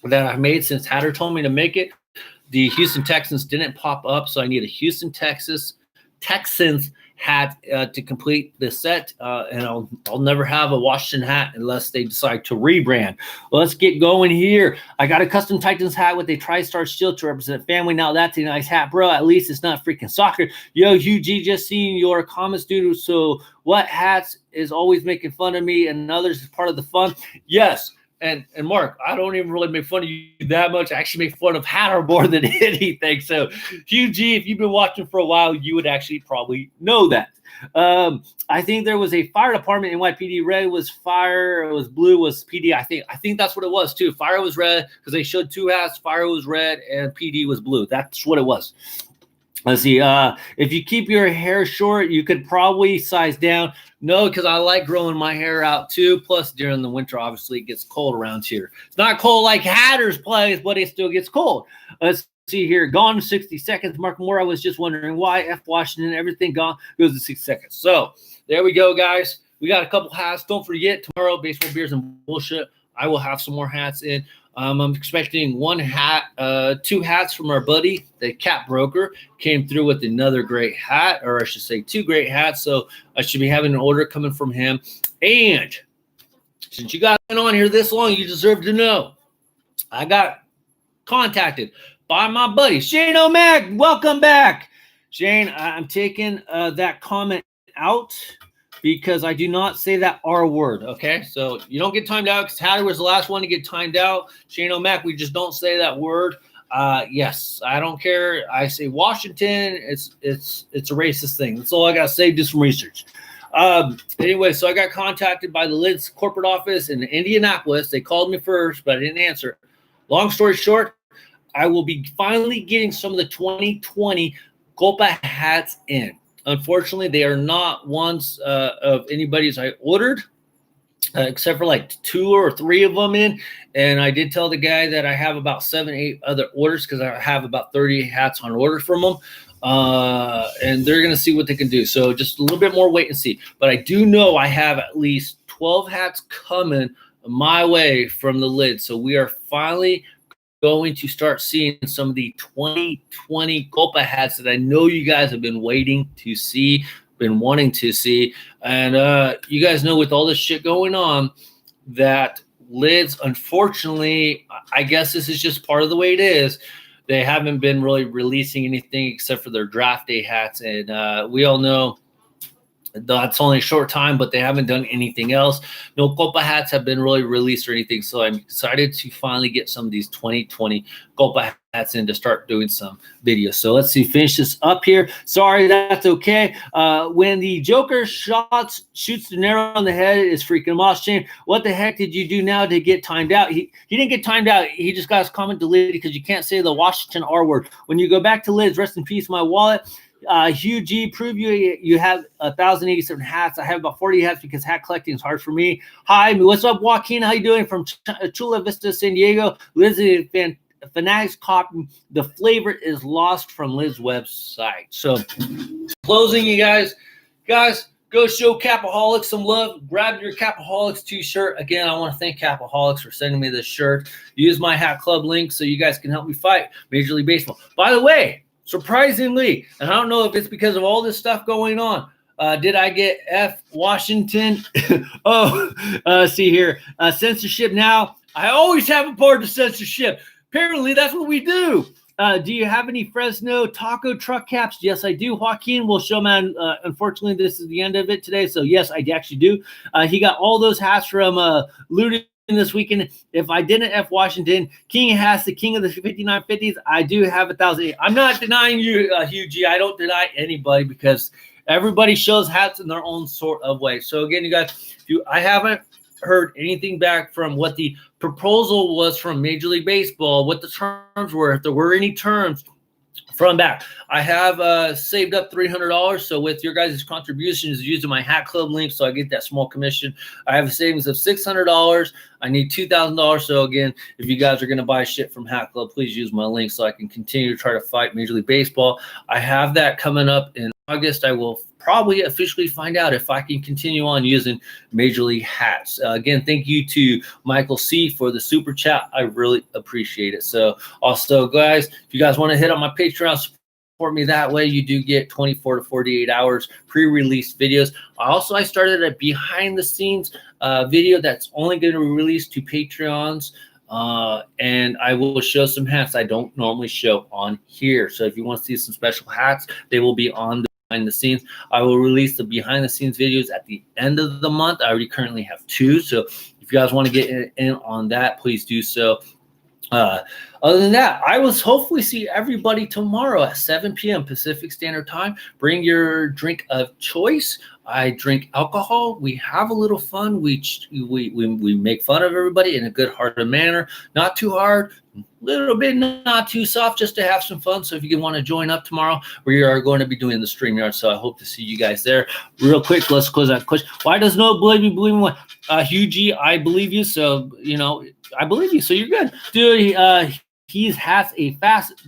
that I made since Hatter told me to make it, the Houston Texans didn't pop up, so I need a Houston Texans hat to complete the set, and I'll never have a Washington hat unless they decide to rebrand. Well, let's get going here. I got a custom Titans hat with a TriStar shield to represent family. Now that's a nice hat, bro. At least it's not freaking soccer. Yo, Hugh G, just seeing your comments, dude. So what hats is always making fun of me and others is part of the fun? Yes. And Mark, I don't even really make fun of you that much. I actually make fun of Hatter more than anything. So, Hugh G, if you've been watching for a while, you would actually probably know that. I think there was a fire department in NYPD. Red was fire. It was blue was PD. I think that's what it was too. Fire was red because they showed 2 hats. Fire was red and PD was blue. That's what it was. Let's see. If you keep your hair short, you could probably size down. No, because I like growing my hair out too. Plus, during the winter, obviously, it gets cold around here. It's not cold like Hatter's place, but it still gets cold. Let's see here. Gone in 60 seconds. Mark Moore, I was just wondering why F Washington, everything gone goes in 6 seconds. So there we go, guys. We got a couple hats. Don't forget, tomorrow, baseball, beers, and bullshit. I will have some more hats in. I'm expecting one hat, 2 hats from our buddy, the Cat Broker, came through with another great hat, or I should say 2 great hats. So I should be having an order coming from him. And since you guys been on here this long, you deserve to know. I got contacted by my buddy, Shane O'Mac. Welcome back. Shane, I'm taking that comment out because I do not say that R word, okay? So you don't get timed out because Hattie was the last one to get timed out. Shane O'Mac, we just don't say that word. Yes, I don't care. I say Washington. It's a racist thing. That's all I got to say. Do some research. Anyway, so I got contacted by the Lids corporate office in Indianapolis. They called me first, but I didn't answer. Long story short, I will be finally getting some of the 2020 Copa hats in. Unfortunately, they are not ones of anybody's I ordered, except for like 2 or 3 of them in. And I did tell the guy that I have about 7, 8 other orders because I have about 30 hats on order from them. And they're going to see what they can do. So just a little bit more wait and see. But I do know I have at least 12 hats coming my way from the Lid. So we are finally going to start seeing some of the 2020 Copa hats that I know you guys have been waiting to see, been wanting to see. And you guys know with all this shit going on that Lids, unfortunately, I guess this is just part of the way it is. They haven't been really releasing anything except for their draft day hats. And we all know that's only a short time, but they haven't done anything else. No Copa hats have been really released or anything. So I'm excited to finally get some of these 2020 Copa hats in to start doing some videos. So let's see, finish this up here. Sorry, that's okay. When the Joker shoots De Niro on the head, is freaking him off. Shane, what the heck did you do now to get timed out? He didn't get timed out. He just got his comment deleted because you can't say the Washington R word. When you go back to Liz, rest in peace, my wallet. Hugh G, prove you have 1,087 hats. I have about 40 hats because hat collecting is hard for me. Hi, what's up, Joaquin? How you doing? From Chula Vista, San Diego. Liz is Fanatics copy. The flavor is lost from Liz's website. So, closing, you guys, go show Capaholics some love. Grab your Capaholics t-shirt. Again, I want to thank Capaholics for sending me this shirt. Use my hat club link so you guys can help me fight Major League Baseball. By the way, surprisingly, and I don't know if it's because of all this stuff going on, did I get F Washington? See here. Censorship now. I always have a part of censorship. Apparently, that's what we do. Do you have any Fresno taco truck caps? Yes, I do. Joaquin will show, man. Unfortunately, this is the end of it today. So, yes, I actually do. He got all those hats from Luden this weekend. If I didn't F Washington, King has the king of the 5950s. I do have 1,000. I'm not denying you, Hugh G. I don't deny anybody because everybody shows hats in their own sort of way. So again, you guys, I haven't heard anything back from what the proposal was from Major League Baseball, what the terms were, if there were any terms from back. I have saved up $300. So with your guys' contributions using my hat club link, so I get that small commission. I have a savings of $600. I need $2,000. So again, if you guys are going to buy shit from Hat Club, please use my link so I can continue to try to fight Major League Baseball. I have that coming up in August. I will probably officially find out if I can continue on using Major League hats. Again, thank you to Michael C for the super chat. I really appreciate it. So also, guys, if you guys want to hit on my Patreon, support me that way. You do get 24 to 48 hours pre-release videos. I started a behind the scenes video that's only going to be released to Patreons. And I will show some hats I don't normally show on here. So if you want to see some special hats, they will be on the behind the scenes. I will release the behind the scenes videos at the end of the month. I already currently have 2. So if you guys want to get in on that, please do so. Other than that, I will hopefully see everybody tomorrow at 7 p.m. Pacific Standard Time. Bring your drink of choice. I drink alcohol. We have a little fun. We make fun of everybody in a good-hearted manner. Not too hard, a little bit not too soft, just to have some fun. So if you want to join up tomorrow, we are going to be doing the StreamYard. So I hope to see you guys there. Real quick, let's close that question. Why does no believe me? Believe me? Hugh G, I believe you. So, I believe you. So you're good. Dude, he has a fast...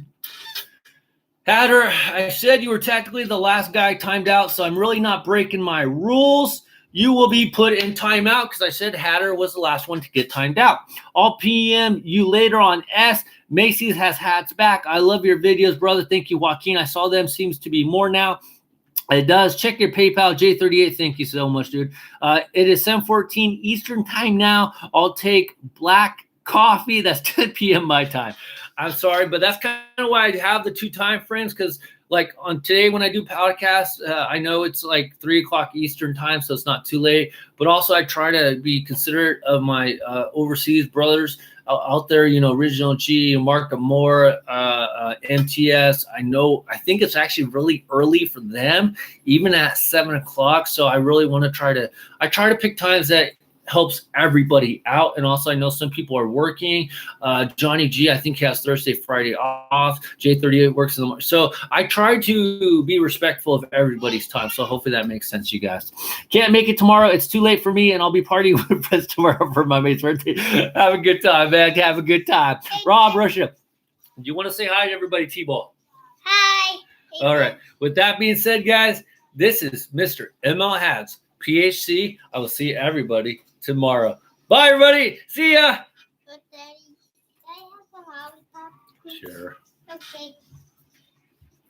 Hatter, I said you were technically the last guy timed out, so I'm really not breaking my rules. you will be put in timeout because I said Hatter was the last one to get timed out. All PM you later on S. Macy's has hats back. I love your videos, brother. Thank you, Joaquin. I saw them. Seems to be more now. It does. Check your PayPal. J38, thank you so much, dude. It is 7:14 Eastern time now. I'll take black coffee. That's 10 p.m. my time. I'm sorry, but that's kind of why I have the 2 time frames because, like, on today when I do podcasts, I know it's like 3 o'clock Eastern time, so it's not too late. But also, I try to be considerate of my overseas brothers out there, you know, Original G, Mark Moore, MTS. I think it's actually really early for them, even at 7 o'clock. So I really want to try to pick times that helps everybody out. And also I know some people are working. Johnny G, I think he has Thursday, Friday off. J38 works in the morning. So I try to be respectful of everybody's time. So hopefully that makes sense, you guys. Can't make it tomorrow. It's too late for me, and I'll be partying with friends tomorrow for my mate's birthday. Have a good time, man. Have a good time. Rob, Russia, do you want to say hi to everybody, T-Ball? Hi. All right. With that being said, guys, this is Mr. ML Hatz, PhD. I will see everybody tomorrow. Bye, everybody. See ya. But Daddy, I have a lollipop. Sure. Okay.